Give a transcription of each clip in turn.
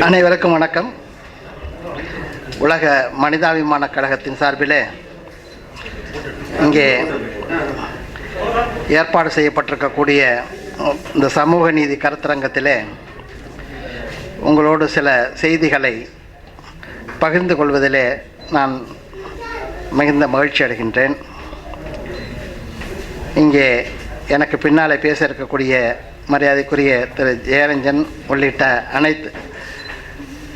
அனைவருக்கும் வணக்கம். உலக மனிதாபிமான கழகத்தின் சார்பிலே இங்கே ஏற்பாடு செய்யப்பட்டிருக்கக்கூடிய இந்த சமூக நீதி கருத்தரங்கத்திலே உங்களோடு சில செய்திகளை பகிர்ந்து கொள்வதிலே நான் மிகுந்த மகிழ்ச்சி அடைகின்றேன். இங்கே எனக்கு பின்னாலே பேச இருக்கக்கூடிய மரியாதைக்குரிய திரு ஜெயரஞ்சன் உள்ளிட்ட அனைத்து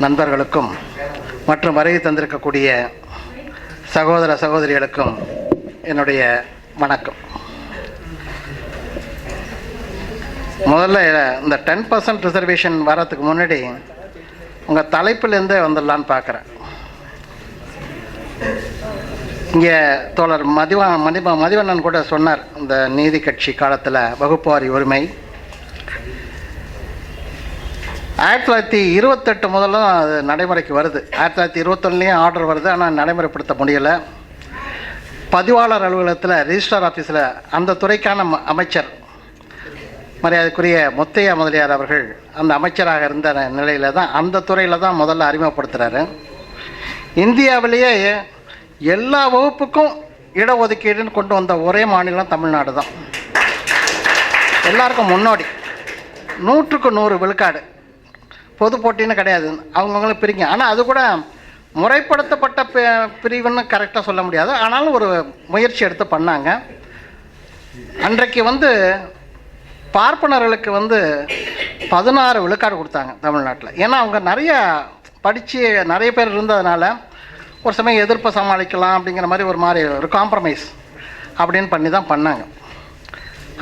நண்பர்களுக்கும் மற்றும் வருகை தந்திருக்கக்கூடிய சகோதர சகோதரிகளுக்கும் என்னுடைய வணக்கம். முதல்ல இந்த 10% ரிசர்வேஷன் வரத்துக்கு முன்னாடி உங்கள் தலைப்பிலேருந்தே வந்துடலான்னு பார்க்குறேன். இங்கே தோழர் மதிவண்ணன் கூட சொன்னார், இந்த நீதி கட்சி காலத்தில் வகுப்புவாரி உரிமை 1928 முதல்ல அது நடைமுறைக்கு வருது. 1921 ஆர்டர் வருது, ஆனால் நடைமுறைப்படுத்த முடியலை. பதிவாளர் அலுவலகத்தில் ரிஜிஸ்ட்ரார் ஆஃபீஸில் அந்த துறைக்கான அமைச்சர் மரியாதைக்குரிய முத்தையா முதலியார் அவர்கள் அந்த அமைச்சராக இருந்த நிலையில் தான் அந்த துறையில் தான் முதல்ல அறிமுகப்படுத்துகிறாரு. இந்தியாவிலேயே எல்லா வகுப்புக்கும் இடஒதுக்கீடுன்னு கொண்டு வந்த ஒரே மாநிலம் தமிழ்நாடு தான். எல்லாருக்கும் முன்னோடி 100க்கு 100 விழுக்காடு. பொது போட்டின்னு கிடையாது, அவங்கவுங்களும் பிரிங்க. ஆனால் அது கூட முறைப்படுத்தப்பட்ட பிரிவுன்னு கரெக்டாக சொல்ல முடியாது, ஆனாலும் ஒரு முயற்சி எடுத்து பண்ணாங்க. அன்றைக்கு பார்ப்பனர்களுக்கு 16 விழுக்காடு கொடுத்தாங்க தமிழ்நாட்டில். ஏன்னா அவங்க நிறைய படித்து நிறைய பேர் இருந்ததுனால ஒரு சமயம் எதிர்ப்பை சமாளிக்கலாம் அப்படிங்கிற மாதிரி ஒரு காம்ப்ரமைஸ் அப்படின்னு பண்ணி தான் பண்ணாங்க.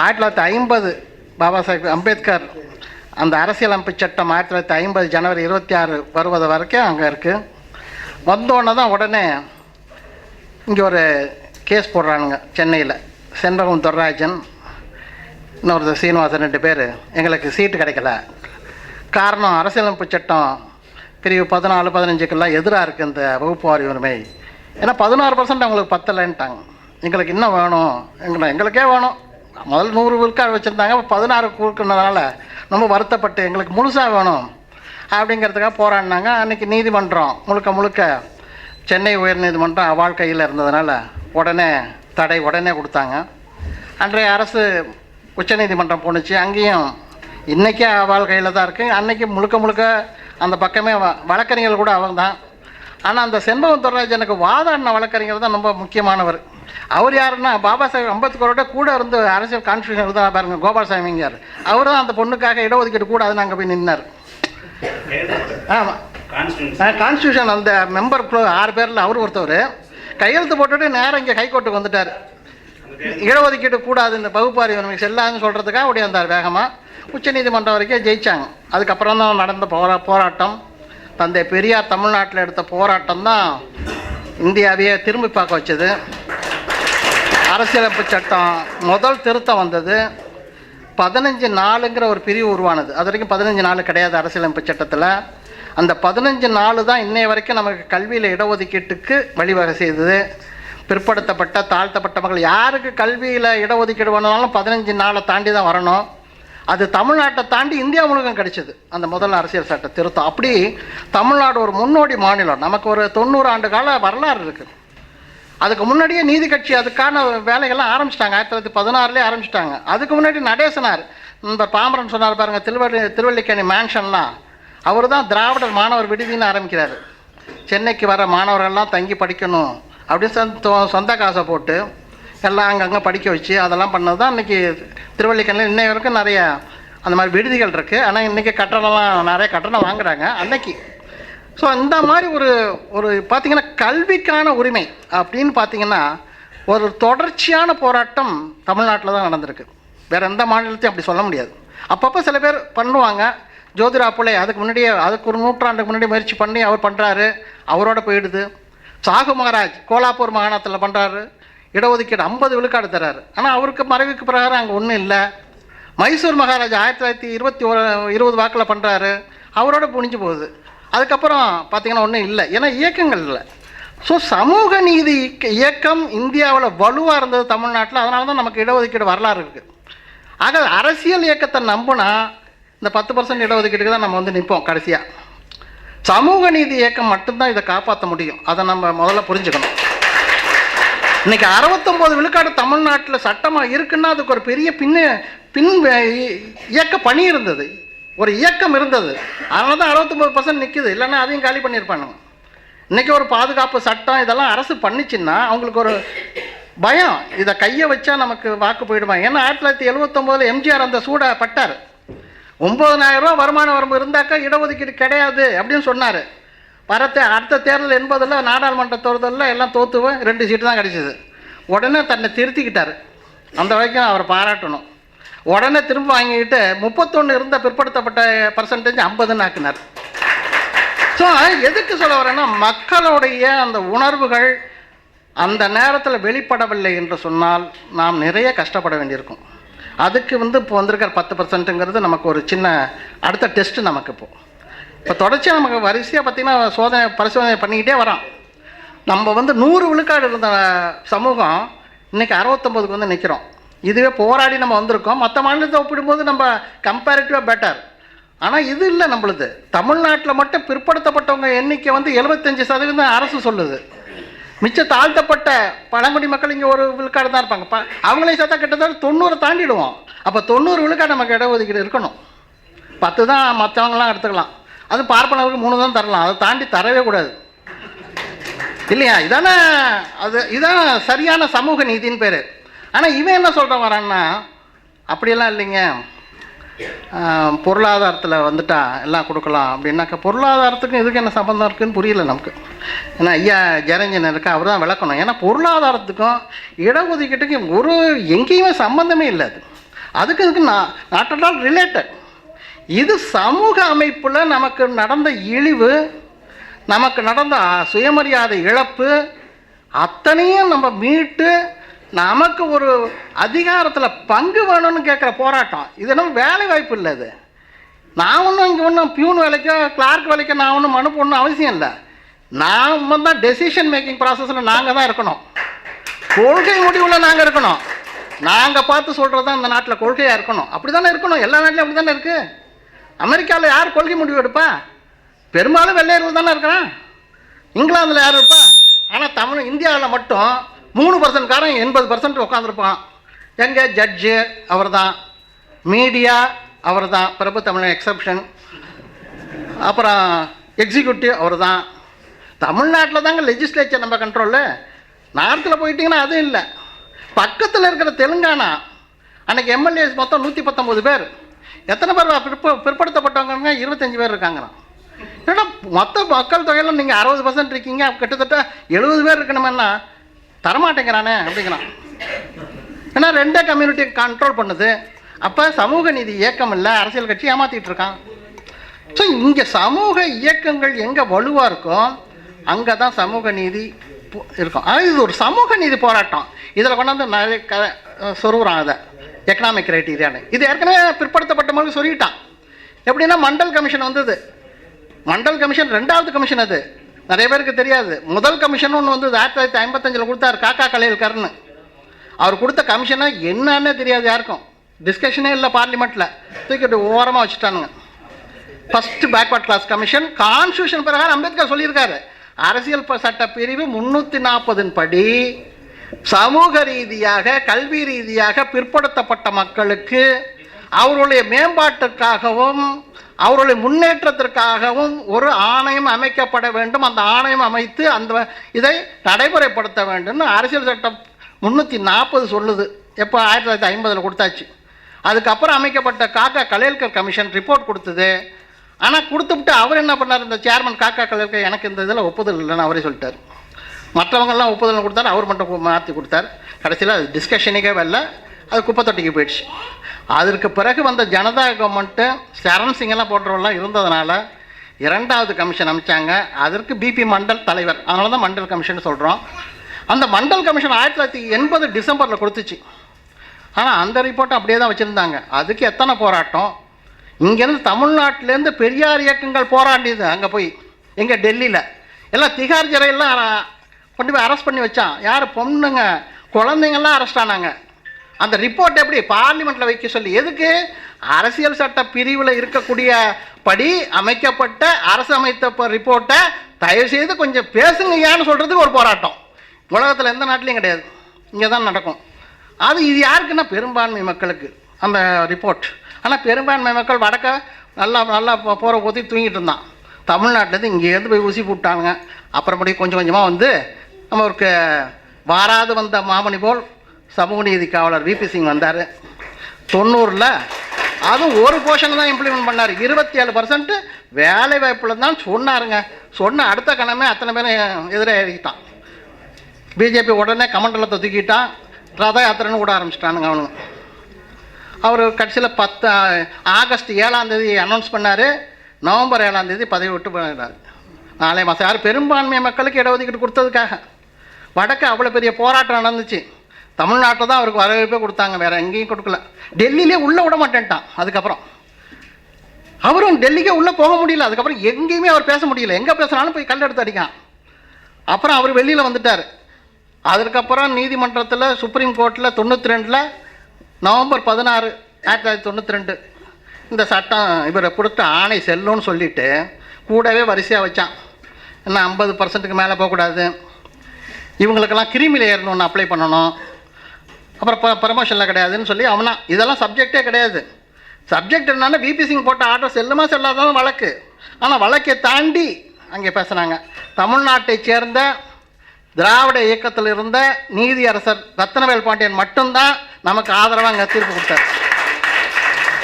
1950 பாபா சாஹேப் அம்பேத்கர் அந்த அரசியலமைப்பு சட்டம் 1950 ஜனவரி 26 வருவது வரைக்கும் அங்கே இருக்குது. வந்தோடனே தான் உடனே இங்கே ஒரு கேஸ் போடுறானுங்க சென்னையில். செண்பகம் துர்ராஜன், இன்னொரு சீனிவாசன், 2 பேர் எங்களுக்கு சீட்டு கிடைக்கல. காரணம் அரசியலமைப்பு சட்டம் பிரிவு 14, 15க்கெல்லாம் எதிராக இருக்குது இந்த வகுப்பு வாரி உரிமை. ஏன்னா 16% அவங்களுக்கு பத்தலைன்ட்டாங்க. எங்களுக்கு இன்னும் வேணும், எங்களுக்கே வேணும். முதல்ல 100 விழுக்காடு வச்சுருந்தாங்க, 16 கொடுக்குறதுனால ரொம்ப வருத்தப்பட்டு எங்களுக்கு முழுசாக வேணும் அப்படிங்கிறதுக்காக போராடினாங்க. அன்றைக்கி நீதிமன்றம் முழுக்க சென்னை உயர்நீதிமன்றம் அவாள் கையில் இருந்ததுனால உடனே கொடுத்தாங்க. அன்றைய அரசு உச்சநீதிமன்றம் போணுச்சு, அங்கேயும் இன்றைக்கே அவாள் கையில் தான் இருக்குது. அன்றைக்கி முழுக்க அந்த பக்கமே வழக்கறிஞர்கள் கூட அவங்க தான். ஆனால் அந்த செண்பகம் துர்ராஜனுக்கு வாதாடின வழக்கறிஞர் தான் ரொம்ப முக்கியமானவர். அவர் யாருன்னா பாபா சாஹேப் அம்பேத்கரோட கூட இருந்து அரசியல் கான்ஸ்டியூஷன் தான் பாருங்கள், கோபால்சாமிங்கார். அவர் தான் அந்த பொண்ணுக்காக இடஒதுக்கீடு கூடாதுன்னு அங்கே போய் நின்னார். ஆமாம், கான்ஸ்டியூஷன் அந்த மெம்பர் 6 பேரில் அவர் ஒருத்தவர் கையெழுத்து போட்டுட்டு நேரம் இங்கே ஹைகோர்ட்டுக்கு வந்துட்டார். இடஒதுக்கீடு கூடாது, இந்த வகுப்பாரி உரிமை செல்லாதுன்னு சொல்கிறதுக்காக அப்படி வந்தார் வேகமாக. உச்சநீதிமன்றம் வரைக்கும் ஜெயித்தாங்க. அதுக்கப்புறம் தான் நடந்த போராட்டம், தந்தை பெரியார் தமிழ்நாட்டில் எடுத்த போராட்டம் தான் இந்தியாவையே திரும்பி பார்க்க வச்சது. அரசியலமைப்பு சட்டம் முதல் திருத்தம் வந்தது. 15(4) ஒரு பிரிவு உருவானது. அது வரைக்கும் 15(4) கிடையாது அரசியலமைப்பு சட்டத்தில். அந்த 15(4) தான் இன்னைய வரைக்கும் நமக்கு கல்வியில் இடஒதுக்கீட்டுக்கு வழிவகை செய்தது. பிற்படுத்தப்பட்ட தாழ்த்தப்பட்ட மக்கள் யாருக்கு கல்வியில் இடஒதுக்கீடு வேணுனாலும் 15(4) தாண்டி தான் வரணும். அது தமிழ்நாட்டை தாண்டி இந்தியா முழுவதும் கிடைச்சிது அந்த முதல் அரசியல் சட்ட திருத்தம். அப்படி தமிழ்நாடு ஒரு முன்னோடி மாநிலம். நமக்கு ஒரு 90 ஆண்டு கால வரலாறு இருக்குது. அதுக்கு முன்னாடியே நீதி கட்சி அதுக்கான வேலைகள்லாம் ஆரம்பிச்சிட்டாங்க. 1916 ஆரம்பிச்சிட்டாங்க. அதுக்கு முன்னாடி நடேசனார், இந்த பாமரன் சொன்னார் பாருங்கள், திருவல்லிக்கேணி மேன்ஷன்லாம் அவர் தான் திராவிடர் மாணவர் விடுதின்னு ஆரம்பிக்கிறார். சென்னைக்கு வர மாணவர்கள்லாம் தங்கி படிக்கணும் அப்படின்னு சொந்த காசை போட்டு எல்லாம் அங்கங்கே படிக்க வச்சு அதெல்லாம் பண்ணது தான் இன்றைக்கி திருவல்லிக்கேணியில் இன்னை வரைக்கும் நிறைய அந்த மாதிரி விடுதிகள் இருக்குது. ஆனால் இன்றைக்கி நிறைய கட்டணம் வாங்குகிறாங்க அன்னைக்கு. ஸோ இந்த மாதிரி ஒரு பார்த்திங்கன்னா கல்விக்கான உரிமை அப்படின்னு பார்த்திங்கன்னா ஒரு தொடர்ச்சியான போராட்டம் தமிழ்நாட்டில் தான் நடந்திருக்கு. வேறு எந்த மாநிலத்தையும் அப்படி சொல்ல முடியாது. அப்பப்போ சில பேர் பண்ணுவாங்க. ஜோதிரா புலே அதுக்கு ஒரு நூற்றாண்டுக்கு முன்னாடி முயற்சி பண்ணி அவர் பண்ணுறாரு, அவரோட போயிடுது. சாகு மகாராஜ் கோலாப்பூர் மாகாணத்தில் பண்ணுறாரு, இடஒதுக்கீடு 50 விழுக்காடு தர்றாரு. ஆனால் அவருக்கு மறைவுக்கு பிரகாரம் அங்கே ஒன்றும் இல்லை. மைசூர் மகாராஜா 1920 வாக்கில் பண்ணுறாரு, அவரோட புனிஞ்சு போகுது. அதுக்கப்புறம் பார்த்திங்கன்னா ஒன்றும் இல்லை, ஏன்னா இயக்கங்கள் இல்லை. ஸோ சமூக நீதி இயக்கம் இந்தியாவில் வலுவாக இருந்தது தமிழ்நாட்டில். அதனால தான் நமக்கு இடஒதுக்கீடு வரலாறு இருக்குது. ஆக அரசியல் இயக்கத்தை நம்பினா இந்த 10% இடஒதுக்கீட்டுக்கு தான் நம்ம வந்து நிற்போம் கடைசியாக. சமூக நீதி இயக்கம் மட்டும்தான் இதை காப்பாற்ற முடியும். அதை நம்ம முதல்ல புரிஞ்சுக்கணும். இன்றைக்கி 69 விழுக்காடு தமிழ்நாட்டில் சட்டமாக இருக்குன்னா அதுக்கு ஒரு பெரிய பின் இயக்க பணி இருந்தது, ஒரு இயக்கம் இருந்தது. அதனால தான் 69% நிற்குது. இல்லைன்னா அதையும் காலி பண்ணியிருப்பானுங்க. இன்றைக்கி ஒரு பாதுகாப்பு சட்டம் இதெல்லாம் அரசு பண்ணிச்சுன்னா அவங்களுக்கு ஒரு பயம், இதை கையை வச்சா நமக்கு வாக்கு போயிடுமா. ஏன்னா 1979 எம்ஜிஆர் அந்த சூட பட்டார். 9,000 ரூபா வருமான வரம்பு இருந்தாக்கா இடஒதுக்கீடு கிடையாது அப்படின்னு சொன்னார். அடுத்த தேர்தல் 80 நாடாளுமன்ற தேர்தலில் எல்லாம் தோற்றுவேன், 2 சீட்டு தான் கிடச்சிது. உடனே தன்னை திருத்திக்கிட்டார். அந்த வரைக்கும் அவரை பாராட்டணும். உடனே திரும்ப வாங்கிக்கிட்டு 31 இருந்த பிற்படுத்தப்பட்ட பர்சன்டேஜ் 50ன்னு ஆக்கினார். ஸோ எதுக்கு சொல்ல வரேன்னா, மக்களுடைய அந்த உணர்வுகள் அந்த நேரத்தில் வெளிப்படவில்லை என்று சொன்னால் நாம் நிறைய கஷ்டப்பட வேண்டியிருக்கும். அதுக்கு இப்போ வந்திருக்கிற 10%ங்கிறது நமக்கு ஒரு சின்ன அடுத்த டெஸ்ட்டு நமக்கு. இப்போ தொடர்ச்சியாக நமக்கு வரிசையாக பார்த்திங்கன்னா பரிசோதனை பண்ணிக்கிட்டே வரோம். நம்ம 100 விழுக்காடு இருந்த சமூகம் இன்றைக்கி 69க்கு வந்து நிற்கிறோம். இதுவே போராடி நம்ம வந்திருக்கோம். மற்ற மாநிலத்தை ஒப்பிடும்போது நம்ம கம்பேரிட்டிவாக பெட்டர். ஆனால் இது இல்லை நம்மளுது. தமிழ்நாட்டில் மட்டும் பிற்படுத்தப்பட்டவங்க எண்ணிக்கை 75% அரசு சொல்லுது. மிச்ச தாழ்த்தப்பட்ட பழங்குடி மக்கள் இங்கே ஒரு விழுக்காடு தான் இருப்பாங்க. அவங்களையும் சேர்த்தா கிட்டத்தட்ட 90 தாண்டிடுவோம். அப்போ 90 விழுக்காடு நமக்கு இடஒதுக்கீடு இருக்கணும். 10 தான் மற்றவங்களாம் எடுத்துக்கலாம். அது பார்ப்பனருக்கு 3 தான் தரலாம். அதை தாண்டி தரவே கூடாது இல்லையா? இதான் சரியான சமூக நீதின்னு பேர். ஆனால் இவன் என்ன சொல்கிறான் வரான்னா, அப்படியெல்லாம் இல்லைங்க, பொருளாதாரத்தில் வந்துட்டா எல்லாம் கொடுக்கலாம் அப்படின்னாக்கா, பொருளாதாரத்துக்கும் இதுக்கு என்ன சம்பந்தம் இருக்குதுன்னு புரியல நமக்கு. ஏன்னா ஐயா ஜெரஞ்சன் இருக்கா, அவர் தான் விளக்கணும். ஏன்னா பொருளாதாரத்துக்கும் இடஒதுக்கீட்டுக்கும் எங்கேயுமே சம்பந்தமே இல்லை. அதுக்கு நாட் அட் ஆல் ரிலேட்டட். இது சமூக அமைப்பில் நமக்கு நடந்த இழிவு, நமக்கு நடந்த சுயமரியாதை இழப்பு அத்தனையும் நம்ம மீட்டு நமக்கு ஒரு அதிகாரத்தில் பங்கு வேணும்னு கேட்குற போராட்டம். இது நம்ம வேலை வாய்ப்பு இல்லை. இது நான் இங்கே பியூன் வேலைக்கோ கிளார்க் வேலைக்கோ நான் ஒன்றும் மனு போடணும் அவசியம் இல்லை. நாம் தான் டெசிஷன் மேக்கிங் ப்ராசஸில் நாங்கள் தான் இருக்கணும். கொள்கை முடிவில் நாங்கள் இருக்கணும். நாங்கள் பார்த்து சொல்கிறது தான் இந்த நாட்டில் கொள்கையாக இருக்கணும். அப்படி தானே இருக்கணும். எல்லா நாட்டிலையும் அப்படி தானே இருக்குது. அமெரிக்காவில் யார் கொள்கை முடிவு எடுப்பா? பெரும்பாலும் வெள்ளையர்கள் தானே இருக்கிறான். இங்கிலாந்தில் யார் இருப்பா? ஆனால் இந்தியாவில் மட்டும் 3% காரன் 80% உட்காந்துருப்பான். எங்கே ஜட்ஜு அவர் தான், மீடியா அவர் தான், பிரபு தமிழன் எக்ஸப்ஷன், அப்புறம் எக்ஸிக்யூட்டிவ் அவர் தான். தமிழ்நாட்டில் தாங்க லெஜிஸ்லேச்சர் நம்ம கண்ட்ரோலு. நார்த்தில் போயிட்டிங்கன்னா அதுவும் இல்லை. பக்கத்தில் இருக்கிற தெலுங்கானா அன்றைக்கி எம்எல்ஏஸ் மொத்தம் 119 பேர். எத்தனை பேர் பிற்படுத்தப்பட்டவங்க? 25 பேர் இருக்காங்கிறான். ஏன்னா மொத்த மக்கள் தொகையில் நீங்கள் 60% இருக்கீங்க, கிட்டத்தட்ட 70 பேர் இருக்கணுமென்னா தரமாட்டேங்கிறானே அப்படிங்கிறான். ஏன்னா 2 கம்யூனிட்டி கண்ட்ரோல் பண்ணுது. அப்போ சமூக நீதி இயக்கம் இல்லை, அரசியல் கட்சி ஏமாற்றிட்டு இருக்கான். ஸோ இங்கே சமூக இயக்கங்கள் எங்கே வலுவாக இருக்கோ அங்கே தான் சமூக நீதி இருக்கும். அதாவது இது ஒரு சமூக நீதி போராட்டம். இதில் கொண்டாந்து நிறைய சொருகிறான் அதை எக்கனாமிக் கிரைட்டீரியான்னு. இது ஏற்கனவே பிற்படுத்தப்பட்ட மாதிரி சொல்லிட்டான். எப்படின்னா மண்டல் கமிஷன் வந்தது. மண்டல் கமிஷன் 2வது கமிஷன். அது நிறைய பேருக்கு தெரியாது. முதல் கமிஷன் ஒன்று வந்து 1955 கொடுத்தார், காக்கா கலையல்கர்னு. அவர் கொடுத்த கமிஷனை என்னன்னே தெரியாது யாருக்கும். டிஸ்கஷனே இல்லை பார்லிமெண்ட்டில். தூக்கிட்டு ஓரமாக வச்சுட்டானுங்க. First backward class commission. Constitution பிரகாரம் அம்பேத்கர் சொல்லியிருக்காரு, அரசியல் சட்ட பிரிவு 340 படி சமூக ரீதியாக கல்வி ரீதியாக பிற்படுத்தப்பட்ட மக்களுக்கு அவருடைய மேம்பாட்டுக்காகவும் அவருடைய முன்னேற்றத்திற்காகவும் ஒரு ஆணையம் அமைக்கப்பட வேண்டும். அந்த ஆணையம் அமைத்து இதை நடைமுறைப்படுத்த வேண்டும்னு அரசியல் சட்டம் 340 சொல்லுது. எப்போ 1950 கொடுத்தாச்சு. அதுக்கப்புறம் அமைக்கப்பட்ட காக்கா கலேல்கர் கமிஷன் ரிப்போர்ட் கொடுத்தது. ஆனால் கொடுத்துவிட்டு அவர் என்ன பண்ணார், இந்த சேர்மன் காக்கா கலேல்கர், எனக்கு இந்த இதில் ஒப்புதல் இல்லைன்னு அவரே சொல்லிட்டார். மற்றவங்கெல்லாம் ஒப்புதல் கொடுத்தாரு, அவர் மட்டும் மாற்றி கொடுத்தார். கடைசியில் அது டிஸ்கஷனுக்கே வரல, அது குப்பை தொட்டிக்கு போயிடுச்சு. அதற்கு பிறகு வந்த ஜனதா கவர்மெண்ட்டு சரண் சிங்கெல்லாம் போன்றவெல்லாம் இருந்ததுனால 2வது கமிஷன் அமைச்சாங்க. அதற்கு பிபி மண்டல் தலைவர். அதனால தான் மண்டல் கமிஷன் சொல்கிறோம். அந்த மண்டல் கமிஷன் 1980 டிசம்பரில் கொடுத்துச்சு. ஆனால் அந்த ரிப்போர்ட்டை அப்படியே தான் வச்சுருந்தாங்க. அதுக்கு எத்தனை போராட்டம். இங்கேருந்து தமிழ்நாட்டிலேருந்து பெரியார் இயக்கங்கள் போராடிது. அங்கே போய் எங்கே டெல்லியில் எல்லாம் திகார் ஜெரையெல்லாம் கொண்டு போய் அரெஸ்ட் பண்ணி வச்சான். யார்? பொண்ணுங்க குழந்தைங்கள்லாம் அரெஸ்ட் ஆனாங்க. அந்த ரிப்போர்ட் எப்படி பார்லிமெண்ட்டில் வைக்க சொல்லி, எதுக்கு? அரசியல் சட்ட பிரிவில் இருக்கக்கூடிய படி அமைக்கப்பட்ட அரசு அமைத்த ரிப்போர்ட்டை தயவுசெய்து கொஞ்சம் பேசுங்கய்யான்னு சொல்கிறதுக்கு ஒரு போராட்டம் உலகத்தில் எந்த நாட்டிலையும் கிடையாது, இங்கே தான் நடக்கும். இது யாருக்குன்னா பெரும்பான்மை மக்களுக்கு அந்த ரிப்போர்ட். ஆனால் பெரும்பான்மை மக்கள் வடக்க நல்லா நல்லா போகிற போத்தி தூங்கிட்டு இருந்தான். தமிழ்நாட்டிலேருந்து இங்கேருந்து போய் ஊசி போட்டாங்க. அப்புறப்படி கொஞ்சம் கொஞ்சமாக வந்து நம்ம ஒரு வாராது வந்த மாமணி போல் சமூக நீதி காவலர் விபி சிங் வந்தார் 90. அதுவும் ஒரு போர்ஷன் தான் இம்ப்ளிமெண்ட் பண்ணார். 27% வேலை வாய்ப்பில் தான் சொன்னாருங்க. சொன்ன அடுத்த கணமே அத்தனை பேரும் எதிராக எழுதிட்டான். பிஜேபி உடனே கமண்டலத்தை தூக்கிட்டான், ரத யாத்திரைன்னு கூட ஆரம்பிச்சிட்டானுங்க அவனுங்க. அவர் கடைசியில் ஆகஸ்ட் 7 அனௌன்ஸ் பண்ணார். நவம்பர் 7 பதவி விட்டு போயிட்டார். 4 மாதம். யார்? பெரும்பான்மை மக்களுக்கு இடஒதுக்கீடு கொடுத்ததுக்காக. வடக்கு அவ்வளோ பெரிய போராட்டம் நடந்துச்சு. தமிழ்நாட்டில் தான் அவருக்கு வரவேற்பே கொடுத்தாங்க, வேறு எங்கேயும் கொடுக்கல. டெல்லியிலே உள்ளே விட மாட்டேன்ட்டான். அதுக்கப்புறம் அவரும் டெல்லிக்கே உள்ளே போக முடியல. அதுக்கப்புறம் எங்கேயுமே அவர் பேச முடியல. எங்கே பேசுனாலும் போய் கல் எடுத்து அடிக்கான். அப்புறம் அவர் வெளியில் வந்துட்டார். அதுக்கப்புறம் நீதிமன்றத்தில் சுப்ரீம் கோர்ட்டில் 92 நவம்பர் 16 1992 இந்த சட்டம் இவரை கொடுத்த ஆணை செல்லும்னு சொல்லிவிட்டு கூடவே வரிசையாக வச்சான். என்ன 50%க்கு மேலே போகக்கூடாது, இவங்களுக்கெல்லாம் கிரிமி லேயர்னு ஒன்று அப்ளை பண்ணணும், அப்புறம் ப்ரமோஷனில் கிடையாதுன்னு சொல்லி அவனா இதெல்லாம் சப்ஜெக்டே கிடையாது. சப்ஜெக்ட் என்னன்னா விபி சிங் போட்ட ஆர்டர் செல்லுமா செல்லாதான் வழக்கு. ஆனால் வழக்கை தாண்டி அங்கே பேசுனாங்க. தமிழ்நாட்டை சேர்ந்த திராவிட இயக்கத்தில் இருந்த நீதியரசர் ரத்னவேல் பாண்டியன் மட்டும்தான் நமக்கு ஆதரவாக அங்கே தீர்ப்பு கொடுத்தார்.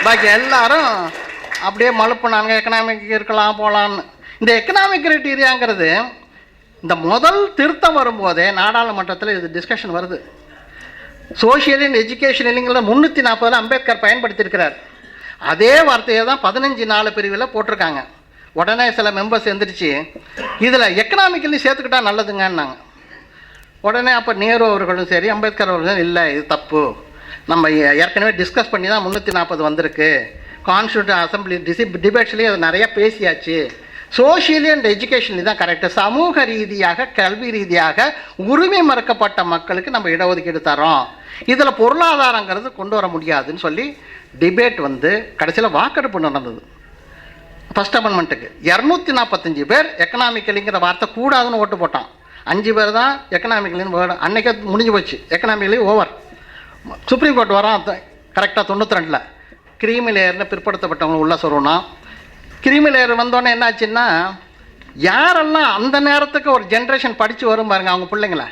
பாக்கி எல்லாரும் அப்படியே மழுப்புனாங்க, எக்கனாமிக் இருக்கலாம் போகலான்னு. இந்த எக்கனாமிக் கிரைட்டீரியாங்கிறது இந்த முதல் திருத்தம் வரும்போதே நாடாளுமன்றத்தில் இது டிஸ்கஷன் வருது. சோஷியல் அண்ட் எஜுகேஷன் இல்லைங்கிறத 340 அம்பேத்கர் பயன்படுத்தியிருக்கிறார். அதே வார்த்தையை தான் 15(4) பிரிவில் போட்டிருக்காங்க. உடனே சில மெம்பர்ஸ் எந்திரிச்சு இதில் எக்கனாமிக்கலி சேர்த்துக்கிட்டா நல்லதுங்கன்னாங்க. உடனே அப்போ நேரு அவர்களும் சரி அம்பேத்கர் அவர்களும் இல்லை, இது தப்பு, நம்ம ஏற்கனவே டிஸ்கஸ் பண்ணி தான் 340 வந்திருக்கு, கான்ஸ்டியூஷன் அசம்பிளி டிபேட்ஸ்லேயும் அது நிறையா பேசியாச்சு, சோஷியலி அண்ட் எஜுகேஷன்லி தான் கரெக்டு, சமூக ரீதியாக கல்வி ரீதியாக உரிமை மறுக்கப்பட்ட மக்களுக்கு நம்ம இடஒதுக்கீடு தரோம், இதில் பொருளாதாரங்கிறது கொண்டு வர முடியாதுன்னு சொல்லி டிபேட் வந்து கடைசியில் வாக்கெடுப்பு நடந்தது. ஃபர்ஸ்ட் அமெண்ட்மெண்ட்டுக்கு 245 பேர் எக்கனாமிக்கலிங்கிற வார்த்தை கூடாதுன்னு ஓட்டு போட்டான். 5 பேர் தான் எக்கனாமிக்கலின்னு வேர்டு. அன்றைக்கே முடிஞ்சு போச்சு, எக்கனாமிக்கலி ஓவர். சுப்ரீம் கோர்ட் வரான் கரெக்டாக 92 கிரீமி லேயர்னு பிற்படுத்தப்பட்டவங்க உள்ள சொல்லணும். கிரீமி லேயர் வந்தோடனே என்னாச்சுன்னா யாரெல்லாம் அந்த நேரத்துக்கு ஒரு ஜென்ரேஷன் படித்து வரும் பாருங்க அவங்க பிள்ளைங்கள,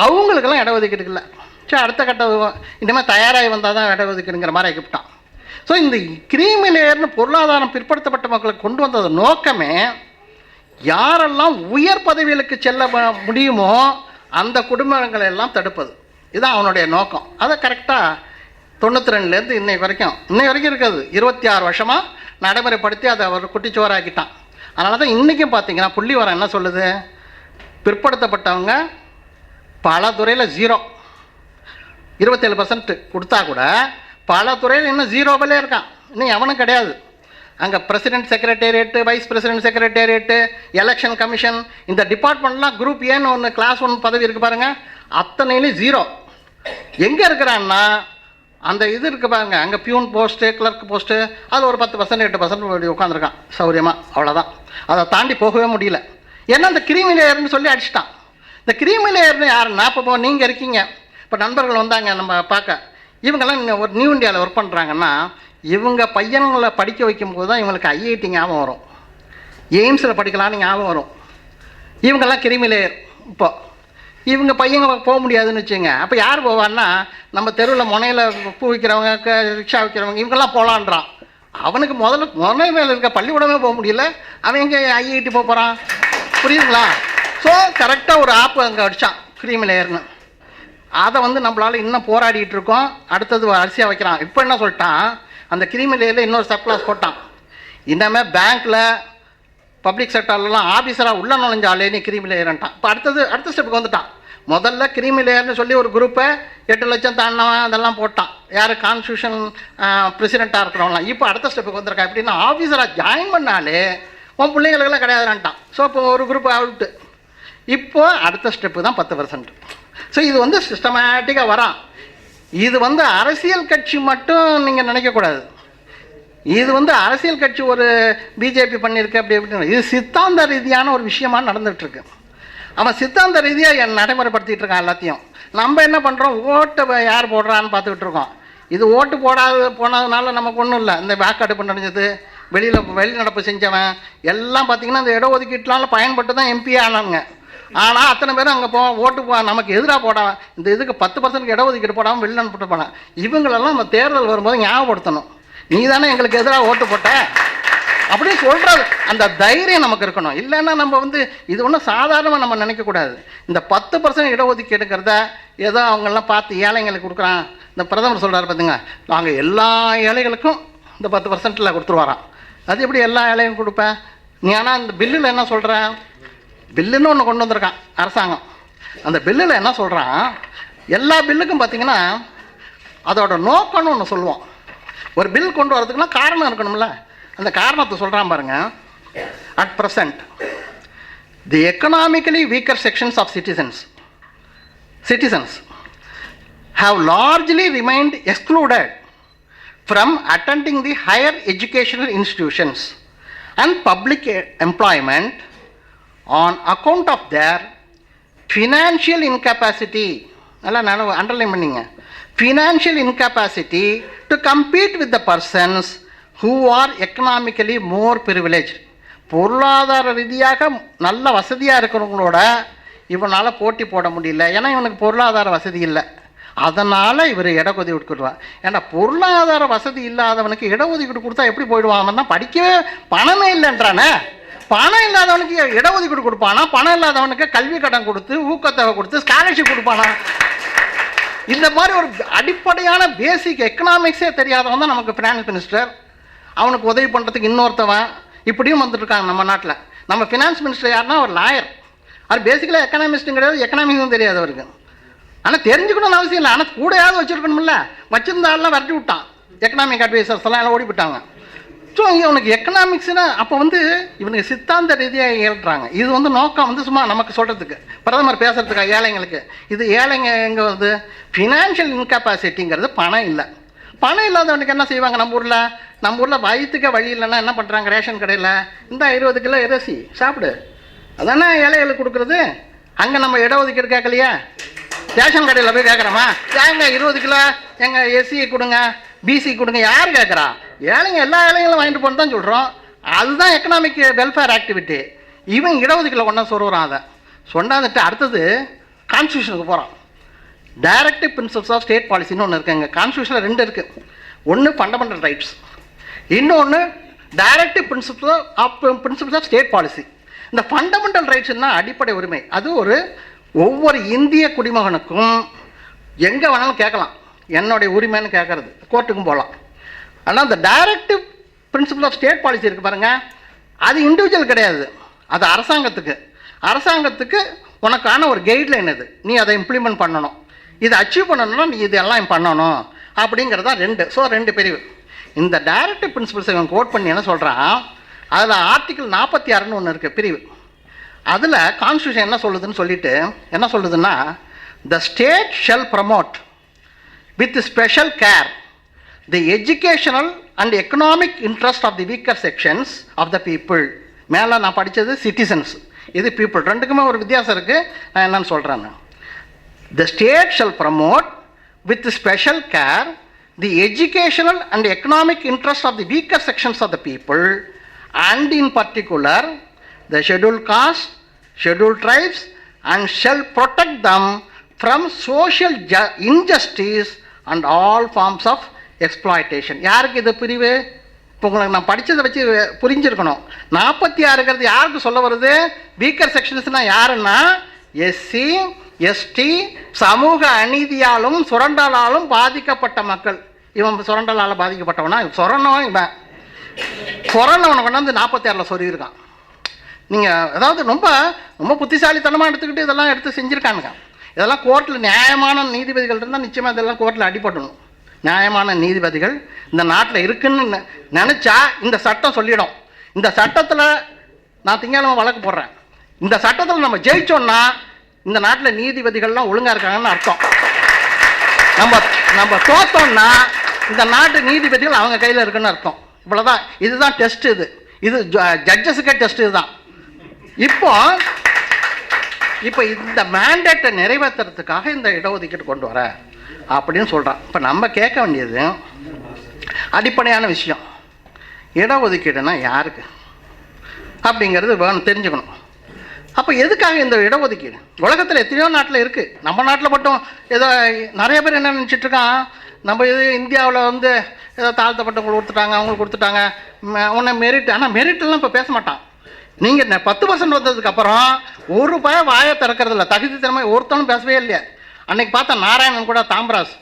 அவங்களுக்கெல்லாம் இடஒதுக்கீடு இல்லை. சரி, அடுத்த கட்ட இனிமேல் தயாராகி வந்தால் தான் இடஒதுக்கீடுங்கிற மாதிரி ஆகிவிட்டான். ஸோ இந்த கிரீமி லேயர்னு பொருளாதாரம் பிற்படுத்தப்பட்ட மக்களுக்கு கொண்டு வந்தது நோக்கமே யாரெல்லாம் உயர் பதவிகளுக்கு செல்ல முடியுமோ அந்த குடும்பங்களை எல்லாம் தடுப்பது. இதுதான் அவனுடைய நோக்கம். அதை கரெக்டாக 92லேருந்து இன்னைக்கு வரைக்கும் இருக்காது, 26 வருஷமாக நடைமுறைப்படுத்தி அதை அவர் குட்டிச்சுவராக்கிட்டான். அதனால தான் இன்றைக்கும் பார்த்தீங்கன்னா புள்ளி வரம் என்ன சொல்லுது, பிற்படுத்தப்பட்டவங்க பல துறையில் 0, 27% கொடுத்தா கூட பல துறையில் இன்னும் 0விலே இருக்கான், இன்னும் எவனும் கிடையாது. அங்கே president secretariat, vice president secretariat, election commission, இந்த டிபார்ட்மெண்ட்லாம் குரூப் ஏன்னு ஒன்று கிளாஸ் 1 பதவி இருக்குது பாருங்கள், அத்தனையிலையும் 0. எங்கே இருக்கிறான்னா அந்த இது இருக்குது பாருங்க, அங்கே பியூன் போஸ்ட்டு, கிளர்க் போஸ்ட்டு, அதில் ஒரு 10% 8% உட்காந்துருக்கான் சௌரியமாக, அவ்வளோதான். அதை தாண்டி போகவே முடியல. ஏன்னா அந்த கிரீமி லேயர்னு சொல்லி அடிச்சிட்டான். இந்த கிரீமி லேயர்னு யாருன்னா இப்போ நீங்கள் இருக்கீங்க, இப்போ நண்பர்கள் வந்தாங்க நம்ம பார்க்க, இவங்கெல்லாம் ஒரு நியூ இந்தியாவில் ஒர்க் பண்ணுறாங்கன்னா இவங்க பையன்களை படிக்க வைக்கும்போது தான் இவங்களுக்கு ஐஐடி ஞாபகம் வரும், எய்ம்ஸில் படிக்கலான்னு ஞாபகம் வரும். இவங்கெல்லாம் கிரீமி லேயர். இப்போ இவங்க பையங்க போக முடியாதுன்னு வச்சுங்க, அப்போ யார் போவான்னா நம்ம தெருவில் முனையில் பூ விற்கிறவங்க, ரிக்ஷா விற்கிறவங்க, இவங்கெல்லாம் போகலான்றான். அவனுக்கு முனை மேலே இருக்க பள்ளிக்கூடமே போக முடியல, அவன் எங்கே ஐஐடி போக போகிறான்? புரியுதுங்களா? ஸோ கரெக்டாக ஒரு ஆப்பு அங்கே அடித்தான் கிரீமி லேயர்னு. அதை வந்து நம்மளால் இன்னும் போராடிட்டு இருக்கோம். அடுத்தது அரிசியாக வைக்கிறான். இப்போ என்ன சொல்லிட்டான், அந்த கிரீமி லேயரில் இன்னொரு சப் கிளாஸ் போட்டான். இனிமேல் பேங்க்கில் பப்ளிக் செக்டர்லாம் ஆஃபீஸராக உள்ள நுழைஞ்சாலே நீ கிரீமி லேயர்ன்ட்டான். இப்போ அடுத்த ஸ்டெப்புக்கு வந்துட்டான். முதல்ல கிரீமி லேயர்னு சொல்லி ஒரு குரூப்பை 8 லட்சம் தாண்டவன் அதெல்லாம் போட்டான், யார் கான்ஸ்டியூஷன் பிரசிடெண்ட்டாக இருக்கிறவங்களாம். இப்போ அடுத்த ஸ்டெப்புக்கு வந்திருக்கான். எப்படின்னா ஆஃபீஸராக ஜாயின் பண்ணாலே உன் பிள்ளைங்களுக்கெல்லாம் கிடையாதுன்ட்டான். ஸோ இப்போ ஒரு குரூப் அவுட்டு. இப்போது அடுத்த ஸ்டெப்பு தான் 10%. ஸோ இது வந்து சிஸ்டமேட்டிக்காக வரான். இது வந்து அரசியல் கட்சி மட்டும் நீங்கள் நினைக்கக்கூடாது. இது வந்து அரசியல் கட்சி ஒரு பிஜேபி பண்ணியிருக்கு அப்படி எப்படி, இது சித்தாந்த ரீதியான ஒரு விஷயமா நடந்துகிட்ருக்கு. அவன் சித்தாந்த ரீதியாக நடைமுறைப்படுத்திகிட்டு இருக்கான் எல்லாத்தையும். நம்ம என்ன பண்ணுறோம், ஓட்டை யார் போடுறான்னு பார்த்துக்கிட்டு இருக்கோம். இது ஓட்டு போனதுனால நமக்கு ஒன்றும் இல்லை. இந்த வாக்கெடுப்பு நடந்தது, வெளிநடப்பு செஞ்சவன் எல்லாம் பார்த்திங்கன்னா இந்த இடஒதுக்கீட்டுனால பயன்பட்டு தான் எம்பி ஆனாங்க. ஆனால் அத்தனை பேரும் அங்கே நமக்கு எதிராக போடாமல் இந்த இதுக்கு 10% இடஒதுக்கீடு போடாமல் வெளிநடப்பு போனான். இவங்களெல்லாம் நம்ம தேர்தல் வரும்போது ஞாபகப்படுத்தணும், நீ தானே எங்களுக்கு எதிராக ஓட்டு போட்ட அப்படின்னு சொல்கிறது. அந்த தைரியம் நமக்கு இருக்கணும். இல்லைன்னா நம்ம வந்து இது ஒன்றும் சாதாரணமாக நம்ம நினைக்கக்கூடாது. இந்த 10% இடஒதுக்கீடுங்கிறத ஏதோ அவங்கெல்லாம் பார்த்து ஏழைங்களுக்கு கொடுக்குறான். இந்த பிரதமர் சொல்கிறார் பார்த்துங்க, நாங்கள் எல்லா ஏழைகளுக்கும் இந்த 10%ல் கொடுத்துருவாராம். அது எப்படி எல்லா ஏழையும் கொடுப்பேன் நீ? ஆனால் இந்த பில்லில் என்ன சொல்கிறேன், பில்லுன்னு ஒன்று கொண்டு வந்திருக்கான் அரசாங்கம். அந்த பில்லில் என்ன சொல்கிறான், எல்லா பில்லுக்கும் பார்த்திங்கன்னா அதோட நோக்கம்னு ஒன்று சொல்லுவோம். ஒரு பில் கொண்டு வரதுக்குன்னா காரணம் இருக்கணும்ல, அந்த காரணத்தை சொல்கிறான் பாருங்கள். At present the economically weaker sections of citizens have largely remained excluded from attending the higher educational institutions and public employment on account of their financial incapacity. நான் அண்டர்லைன் பண்ணிங்க, financial incapacity to compete with the persons who are economically more privileged. பொருளாதார ரீதியாக நல்ல வசதியாக இருக்கிறவங்களோட இவனால் போட்டி போட முடியல, ஏன்னா இவனுக்கு பொருளாதார வசதி இல்லை. அதனால் இவர் இடஒதுக்கீடு கொடுத்துருவான். ஏன்னா பொருளாதார வசதி இல்லாதவனுக்கு இடஒதுக்கீடு கொடுத்தா எப்படி போயிடுவான் தான், படிக்கவே பணமே இல்லைன்றானே. பணம் இல்லாதவனுக்கு இடஒதுக்கீடு கொடுப்பானா, பணம் இல்லாதவனுக்கு கல்வி கடன் கொடுத்து ஊக்கத்தொகை கொடுத்து ஸ்காலர்ஷிப் கொடுப்பானா? இந்த மாதிரி ஒரு அடிப்படையான பேசிக் எக்கனாமிக்ஸே தெரியாதவன் தான் நமக்கு ஃபினான்ஸ் மினிஸ்டர். அவனுக்கு உதவி பண்ணுறதுக்கு இன்னொருத்தவன் இப்படியும் வந்துட்டுருக்காங்க நம்ம நாட்டில். நம்ம ஃபினான்ஸ் மினிஸ்டர் யாருன்னா ஒரு லாயர், அது பேசிக்கலாக எக்கனாமிஸ்ட்டும் கிடையாது, எக்கனாமிக்ஸும் தெரியாது அவருக்கு. ஆனால் தெரிஞ்சுக்கணும்னு அவசியம் இல்லை, ஆனால் கூடையாவது வச்சுருக்கணும்ல. வச்சுருந்தாலாம் விரட்டி விட்டான், எக்கனாமிக் அட்வைசர்ஸ் எல்லாம் ஓடி விட்டாங்க. ஸோ இவனுக்கு எக்கனாமிக்ஸ்னா அப்போ வந்து இவனுக்கு சித்தாந்த ரீதியாக ஏற்றுறாங்க. இது வந்து நோக்கம் வந்து சும்மா நமக்கு சொல்கிறதுக்கு, பிரதமர் பேசுகிறதுக்காக ஏழைங்களுக்கு. இது ஏழைங்க எங்கே வந்து ஃபினான்ஷியல் இன்கெப்பாசிட்டிங்கிறது பணம் இல்லை. பணம் இல்லாதவனுக்கு என்ன செய்வாங்க, நம்ம ஊரில் வயிற்றுக்க வழி இல்லைன்னா என்ன பண்ணுறாங்க, ரேஷன் கடையில் இந்த 20 கிலோ இறைச்சி சாப்பிடு, அதானே ஏழைகளுக்கு கொடுக்குறது. அங்கே நம்ம இடஒதுக்கீடு கேட்கலையா, ரேஷன் கடையில் போய் கேட்குறோமா, ஏங்க 20 கிலோ எங்கள் எஸ்சி கொடுங்க, பிசி கொடுங்க, யார் கேட்குறா? ஏழைங்க எல்லா ஏழைங்களும் வாங்கிட்டு போன்னு தான் சொல்கிறோம். அதுதான் எக்கனாமிக் வெல்ஃபேர் ஆக்டிவிட்டி. இவன் இடஒதுக்கீட்டில் கொண்டா சொல்கிறான். அதை சொன்னாந்துட்டு அடுத்தது கான்ஸ்டியூஷனுக்கு போகிறான். டைரக்டிவ் பிரின்சிபல்ஸ் ஆஃப் ஸ்டேட் பாலிசின்னு ஒன்று இருக்குங்க. கான்ஸ்டியூஷனில் 2 இருக்குது. ஒன்று ஃபண்டமெண்டல் ரைட்ஸ், இன்னொன்று directive principles of state policy. இந்த ஃபண்டமெண்டல் ரைட்ஸ்னா அடிப்படை உரிமை. அது ஒவ்வொரு இந்திய குடிமகனுக்கும் எங்கே வேணாலும் கேட்கலாம், என்னுடைய உரிமைன்னு கேட்கறது, கோர்ட்டுக்கும் போகலாம். ஆனால் இந்த directive principle of state policy இருக்குது பாருங்கள், அது இண்டிவிஜுவல் கிடையாது, அது அரசாங்கத்துக்கு உனக்கான ஒரு கைட்லைன். இது நீ அதை இம்ப்ளிமெண்ட் பண்ணணும், இதை அச்சீவ் பண்ணணும்னா நீ இதெல்லாம் பண்ணணும் அப்படிங்கிறது தான் 2. ஸோ 2 பிரிவு. இந்த டைரக்டிவ் பிரின்சிபல்ஸை இவன் கோட் பண்ணி என்ன சொல்கிறான், அதில் ஆர்டிகிள் 46ன்னு ஒன்று இருக்குது பிரிவு. அதில் கான்ஸ்டியூஷன் என்ன சொல்லுதுன்னு சொல்லிட்டு என்ன சொல்லுதுன்னா, the state shall promote with special care the educational and economic interest of the weaker sections of the people. மேலே நான் படித்தது சிட்டிசன்ஸ், இது பீப்புள், 2க்குமே ஒரு வித்தியாசம் இருக்குது. நான் என்னன்னு சொல்கிறேன், the state shall promote with special care the educational and economic interest of the weaker sections of the people and in particular the scheduled caste, scheduled tribes, and shall protect them from social injustice and all forms of exploitation. யாருக்கு இது பிரிவு? இப்போ உங்களுக்கு நான் படித்ததை வச்சு புரிஞ்சிருக்கணும். 46ங்கிறது யாருக்கு சொல்ல வருது? வீக்கர் செக்ஷன்ஸ்னால் யாருன்னா எஸ்சி எஸ்டி, சமூக அநீதியாலும் சுரண்டலாலும் பாதிக்கப்பட்ட மக்கள். இவன் சுரண்டலால் பாதிக்கப்பட்டவனா, சொரணவன் இவன் கொரோனாவனை கொண்டாந்து 46ல் சொல்லியிருக்கான். நீங்கள் அதாவது ரொம்ப ரொம்ப புத்திசாலித்தனமாக எடுத்துக்கிட்டு இதெல்லாம் எடுத்து செஞ்சுருக்கானுங்க. இதெல்லாம் கோர்ட்டில் நியாயமான நீதிபதிகள் இருந்தால் நிச்சயமாக இதெல்லாம் கோர்ட்டில் அடிபடணும். நியாயமான நீதிபதிகள் இந்த நாட்டில் இருக்குன்னு நினச்சா இந்த சட்டம் சொல்லிடும். இந்த சட்டத்தில் நான் திங்கக்கிழமை வழக்கு போடுறேன், இந்த சட்டத்தில் நம்ம ஜெயிச்சோன்னா இந்த நாட்டில் நீதிபதிகள்லாம் ஒழுங்காக இருக்காங்கன்னு அர்த்தம். நம்ம தோத்தோம்னா இந்த நாட்டு நீதிபதிகள் அவங்க கையில் இருக்குன்னு அர்த்தம். இவ்வளோதான். இதுதான் டெஸ்ட். இது ஜட்ஜஸுக்கே டெஸ்ட். இதுதான் இப்போ இந்த மேண்டேட்டை நிறைவேற்றுறதுக்காக இந்த இடஒதுக்கீடு கொண்டு வர அப்படின்னு சொல்கிறான். இப்போ நம்ம கேட்க வேண்டியது அடிப்படையான விஷயம், இடஒதுக்கீடுனா யாருக்கு அப்படிங்கிறது வேணும், தெரிஞ்சுக்கணும். அப்போ எதுக்காக இந்த இடஒதுக்கீடு? உலகத்தில் எத்தனையோ நாட்டில் இருக்குது. நம்ம நாட்டில் மட்டும் ஏதோ நிறைய பேர் என்ன நினச்சிட்ருக்கான், நம்ம இது இந்தியாவில் வந்து ஏதோ தாழ்த்தப்பட்டவங்களுக்கு கொடுத்துட்டாங்க, அவங்களுக்கு கொடுத்துட்டாங்க, உன்னை மெரிட். ஆனால் மெரிட்டெல்லாம் இப்போ பேச மாட்டான். நீங்கள் 10% வந்ததுக்கப்புறம் ஒரு ரூபாய் வாயை திறக்கிறதில்ல. தகுதி திறமை ஒருத்தனும் பேசவே இல்லையா. அன்னைக்கு பார்த்தா நாராயணன் கூட தாம்பராஸ்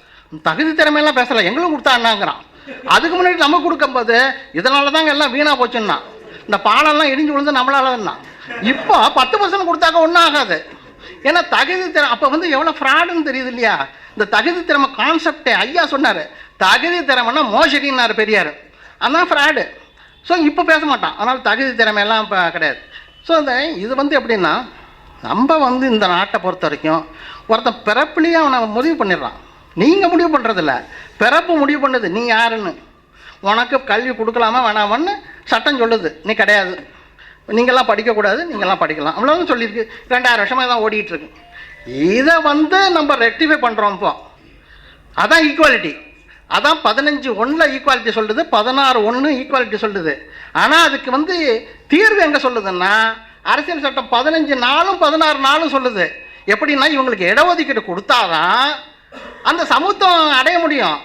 தகுதி திறமையெல்லாம் பேசலை, எங்களும் கொடுத்தாங்கறான். அதுக்கு முன்னாடி நம்ம கொடுக்கும்போது இதனால தாங்க எல்லாம் வீணாக போச்சுன்னா, இந்த பாலெல்லாம் இடிஞ்சு விழுந்து நம்மளால தான். இப்போ 10% கொடுத்தாக்க ஒன்றும் ஆகாது. ஏன்னா தகுதி திறமை அப்போ வந்து எவ்வளோ ஃப்ராடுன்னு தெரியுது இல்லையா. இந்த தகுதி திறமை கான்செப்டே ஐயா சொன்னார், தகுதி திறமைன்னா மோசடின்னார் பெரியார், அதான் ஃப்ராடு. ஸோ இப்போ பேச மாட்டான். அதனால் தகுதி திறமையெல்லாம் இப்போ கிடையாது. ஸோ இது வந்து எப்படின்னா, நம்ம வந்து இந்த நாட்டை பொறுத்த வரைக்கும் ஒருத்தன் பிறப்புலேயே அவனை முடிவு பண்ணிடுறான். நீங்கள் முடிவு பண்ணுறதில்ல, பிறப்பு முடிவு பண்ணுது நீ யாருன்னு. உனக்கு கல்வி கொடுக்கலாமா வேணாமான்னு சட்டம் சொல்லுது. நீ கிடையாது, நீங்கள்லாம் படிக்கக்கூடாது, நீங்கள்லாம் படிக்கலாம், அவ்வளோதான் சொல்லியிருக்கு. 2000 வருஷமாக தான் ஓடிட்டுருக்கு. இதை வந்து நம்ம ரெக்டிஃபை பண்ணுறோம். இப்போ அதான் ஈக்குவாலிட்டி. அதான் 15(1) ஈக்குவாலிட்டி சொல்லுது, 16(1) ஈக்குவாலிட்டி சொல்லுது. ஆனால் அதுக்கு வந்து தீர்வு எங்கே சொல்லுதுன்னா, அரசியல் சட்டம் 15(4) 16(4) சொல்லுது. எப்படின்னா, இவங்களுக்கு இடஒதுக்கீடு கொடுத்தாதான் அந்த சமூகம் அடைய முடியும்.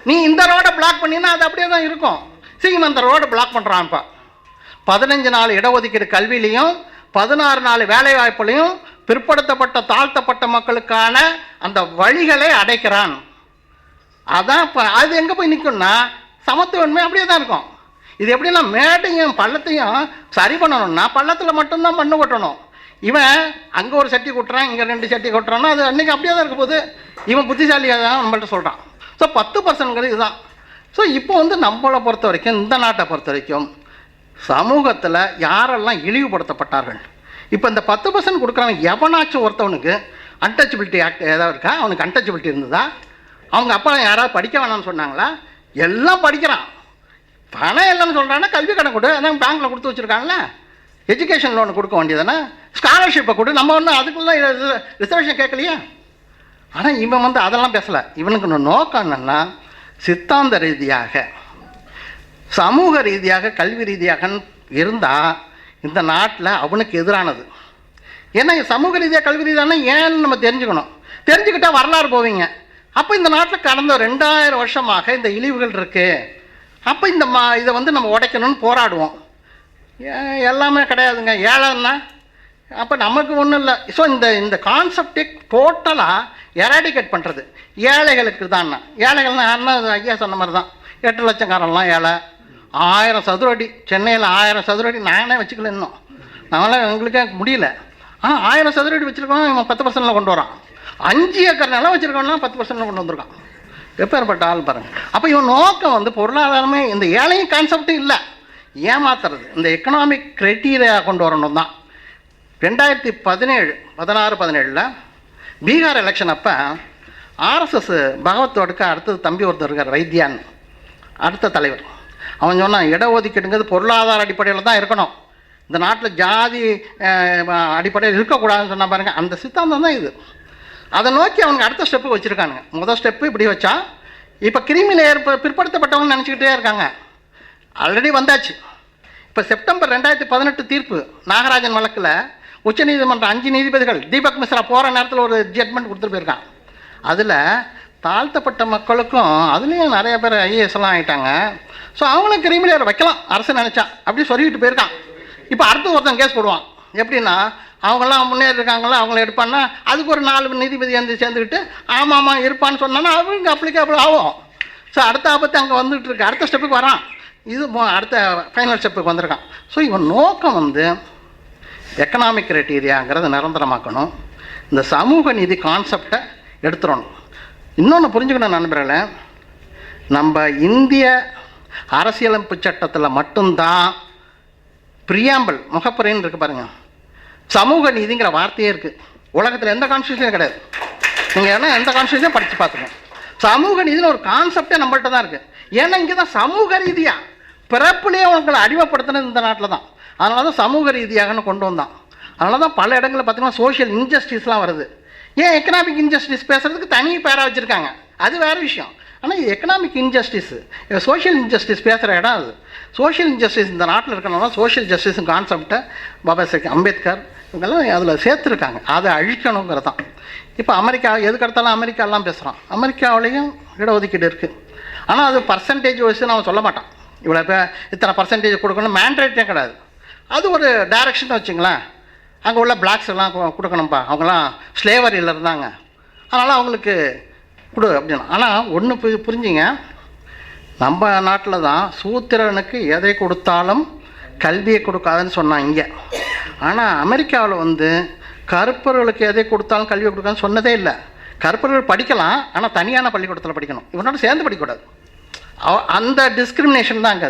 நீ இந்த ரோடை பிளாக் பண்ணினா அது அப்படியே தான் இருக்கும். சீக்கிரம் அந்த ரோடை பிளாக் பண்ணுறான். இப்போ 15 இடஒதுக்கீடு கல்வியிலையும் 16 வேலை வாய்ப்புலையும் பிற்படுத்தப்பட்ட தாழ்த்தப்பட்ட மக்களுக்கான அந்த வழிகளை அடைக்கிறான். அதான் இப்போ அது எங்கே போய் நிற்கும்னா, சமத்துவன்மை அப்படியே தான் இருக்கும். இது எப்படின்னா, மேட்டையும் பள்ளத்தையும் சரி பண்ணணும்னா பள்ளத்தில் மட்டும்தான் மண்ணு கொட்டணும். இவன் அங்கே ஒரு சட்டி கொட்டுறான், இங்கே 2 சட்டி கொட்டுறான்னா அது அன்றைக்கி அப்படியே தான் இருக்க போது. இவன் புத்திசாலியாக தான் நம்மள்ட்ட சொல்கிறான். ஸோ 10% இதுதான். ஸோ இப்போ வந்து நம்மளை பொறுத்த வரைக்கும், இந்த நாட்டை பொறுத்த வரைக்கும் சமூகத்தில் யாரெல்லாம் இழிவுபடுத்தப்பட்டார்கள், இப்போ இந்த 10% கொடுக்குறவன் எவனாச்சும் ஒருத்தவனுக்கு அன்டச்சபிலிட்டி ஆக்ட் ஏதாவது இருக்கா? அவனுக்கு அன்டச்சபிலிட்டி இருந்ததா? அவங்க அப்பா யாராவது படிக்க வேணாம்னு சொன்னாங்களா? எல்லாம் படிக்கிறான். பணம் இல்லைன்னு சொல்கிறான்னா கல்வி கடன் கொடு, அதான் பேங்க்கில் கொடுத்து வச்சுருக்காங்களே. எஜுகேஷன் லோன் கொடுக்க வேண்டியதானே, ஸ்காலர்ஷிப்பை கொடு. நம்ம ஒன்றும் அதுக்குள்ளே ரிசர்வேஷன் கேட்கலையா? ஆனால் இவன் வந்து அதெல்லாம் பேசலை. இவனுக்கு நோக்கம் என்னென்னா, சித்தாந்த ரீதியாக சமூக ரீதியாக கல்வி ரீதியாக இருந்தால் இந்த நாட்டில் அவனுக்கு எதிரானது. ஏன்னா சமூக ரீதியாக கல்வி ரீதியான ஏன்னு நம்ம தெரிஞ்சுக்கணும். தெரிஞ்சுக்கிட்டால் வரலாறு போவீங்க. அப்போ இந்த நாட்டில் கடந்த 2000 வருஷமாக இந்த இழிவுகள் இருக்குது. அப்போ இதை வந்து நம்ம உடைக்கணும்னு போராடுவோம். எல்லாமே கிடையாதுங்க, ஏழைன்னா அப்போ நமக்கு ஒன்றும் இல்லை. ஸோ இந்த கான்செப்டே டோட்டலாக எராடிகேட் பண்ணுறது ஏழைகளுக்கு தான். ஏழைகள்னா யாருன்னா ஐயா சொன்ன மாதிரி தான். 8 லட்சக்காரன்லாம் ஏழை. 1000 சதுர அடி, சென்னையில் 1000 சதுர அடி நானே வச்சுக்கல இன்னும், நாங்களாம் எங்களுக்கே முடியல. ஆனால் 1000 சதுர அடி வச்சுருக்கோம், இவன் 10% கொண்டு வரான். 5 ஏக்கர் நிலம் வச்சுருக்கோம்னா 10% கொண்டு வந்திருக்கான். எப்பேற்பட்ட ஆள் பாருங்கள். அப்போ இவன் நோக்கம் வந்து பொருளாதாரமே இந்த ஏழையும் கான்செப்டும் இல்லை, ஏமாத்துறது. இந்த எக்கனாமிக் க்ரைட்டீரியா கொண்டு வரணும் தான். 2017 16-17 பீகார் எலெக்ஷன் அப்போ ஆர்எஸ்எஸ் பகவத்தோடுக்கு அடுத்தது தம்பி ஒருத்தர் இருக்கார், வைத்தியான், அடுத்த தலைவர். அவன் சொன்னான், இடஒதுக்கீடுங்கிறது பொருளாதார அடிப்படையில் தான் இருக்கணும், இந்த நாட்டில் ஜாதி அடிப்படையில் இருக்கக்கூடாதுன்னு சொன்னால் பாருங்கள். அந்த சித்தாந்தம் தான் இது. அதை நோக்கி அவனுக்கு அடுத்த ஸ்டெப்பு வச்சுருக்கானுங்க. முதல் ஸ்டெப்பு இப்படி வச்சா, இப்போ கிரிமி லேயர் பிற்படுத்தப்பட்டவங்க நினச்சிக்கிட்டே இருக்காங்க. ஆல்ரெடி வந்தாச்சு. இப்போ செப்டம்பர் 2018 தீர்ப்பு நாகராஜன் வழக்கில் உச்சநீதிமன்றம் 5 நீதிபதிகள், தீபக் மிஸ்ரா போகிற நேரத்தில் ஒரு ஜட்மெண்ட் கொடுத்துட்டு போயிருக்கான். அதில் தாழ்த்தப்பட்ட மக்களுக்கும் அதுலேயும் நிறைய பேர் ஐஏஎஸ்லாம் ஆகிட்டாங்க. ஸோ அவங்களும் கிரிமினல் வைக்கலாம் அரசு நினச்சா, அப்படி சொல்லிக்கிட்டு போயிருக்கான். இப்போ அடுத்து ஒருத்தன் கேஸ் போடுவான். எப்படின்னா, அவங்களாம் முன்னேறி இருக்காங்களா, அவங்கள எடுப்பான்னா அதுக்கு ஒரு 4 நீதிபதி வந்து சேர்ந்துக்கிட்டு ஆமாம் இருப்பான்னு சொன்னான்னா அவங்க அப்ளிகேபிள் ஆகும். ஸோ அடுத்த ஆபத்து அங்கே வந்துகிட்டு இருக்கு. அடுத்த ஸ்டெப்புக்கு வரான். இது அடுத்த ஃபைனல் ஸ்டெப்புக்கு வந்திருக்கான். ஸோ இவன் நோக்கம் வந்து எக்கனாமிக் க்ரைட்டீரியாங்கிறத நிரந்தரமாக்கணும், இந்த சமூக நீதி கான்செப்டை எடுத்துடணும். இன்னொன்று புரிஞ்சுக்கணும் நண்பர்களே, நம்ம இந்திய அரசியலமைப்பு சட்டத்தில் மட்டும்தான் பிரியாம்பிள் முகப்புரைன்னு இருக்குது பாருங்கள், சமூக நீதிங்கிற வார்த்தையே இருக்குது. உலகத்தில் எந்த கான்ஸ்டியூஷனும் கிடையாது. நீங்கள் ஏன்னா எந்த கான்ஸ்டியூஷனும் படித்து பார்த்துக்கணும். சமூக நீதினு ஒரு கான்செப்டே நம்மள்கிட்ட தான் இருக்குது. ஏன்னா இங்கே தான் சமூக ரீதியாக பிறப்புலேயே அவங்களை அடிமைப்படுத்தினது இந்த நாட்டில் தான். அதனால தான் சமூக ரீதியாகனு கொண்டு வந்தான். அதனால தான் பல இடங்களில் பார்த்தீங்கன்னா சோஷியல் இன்ஜஸ்டிஸ்லாம் வருது. ஏன் எக்கனாமிக் இன்ஜஸ்டிஸ் பேசுகிறதுக்கு தனி பேராக வச்சுருக்காங்க, அது வேறு விஷயம். ஆனால் இது எக்கனாமிக் இன்ஜஸ்டிஸு, சோஷியல் இன்ஜஸ்டிஸ் பேசுகிற இடம் அது. சோஷியல் இன்ஜஸ்டிஸ் இந்த நாட்டில் இருக்கணும்னா சோஷியல் ஜஸ்டிஸ் கான்செப்டை பாபா சாஹேப் அம்பேத்கர் இவங்கெல்லாம் அதில் சேர்த்துருக்காங்க. அதை அழிக்கணுங்கிறது தான். இப்போ அமெரிக்கா எதுக்கடுத்தாலும் அமெரிக்காலாம் பேசுகிறோம். அமெரிக்காவிலையும் இடஒதுக்கீடு இருக்குது. ஆனால் அது பர்சன்டேஜ் வச்சு நம்ம சொல்ல மாட்டோம். இவ்வளோ இத்தனை பர்சன்டேஜ் கொடுக்கணும் மேண்டேட்டே கிடையாது. அது ஒரு டைரக்ஷன் வச்சுங்களேன். அங்கே உள்ள பிளாக்ஸ் எல்லாம் கொடுக்கணும்ப்பா, அவங்களாம் ஸ்லேவரியில் இருந்தாங்க, அதனால் அவங்களுக்கு கொடு அப்படின்னு. ஆனால் ஒன்று புரிஞ்சுங்க, நம்ம நாட்டில் தான் சூத்திரனுக்கு எதை கொடுத்தாலும் கல்வியை கொடுக்காதுன்னு சொன்னாங்க இங்கே. ஆனால் அமெரிக்காவில் கருப்பர்களுக்கு எதை கொடுத்தாலும் கல்வியை கொடுக்காதுன்னு சொன்னதே இல்லை. கருப்பர்கள் படிக்கலாம், ஆனால் தனியான பள்ளிக்கூடத்தில் படிக்கணும், இவனோட சேர்ந்து படிக்கக்கூடாது. அந்த டிஸ்கிரிமினேஷன் தான்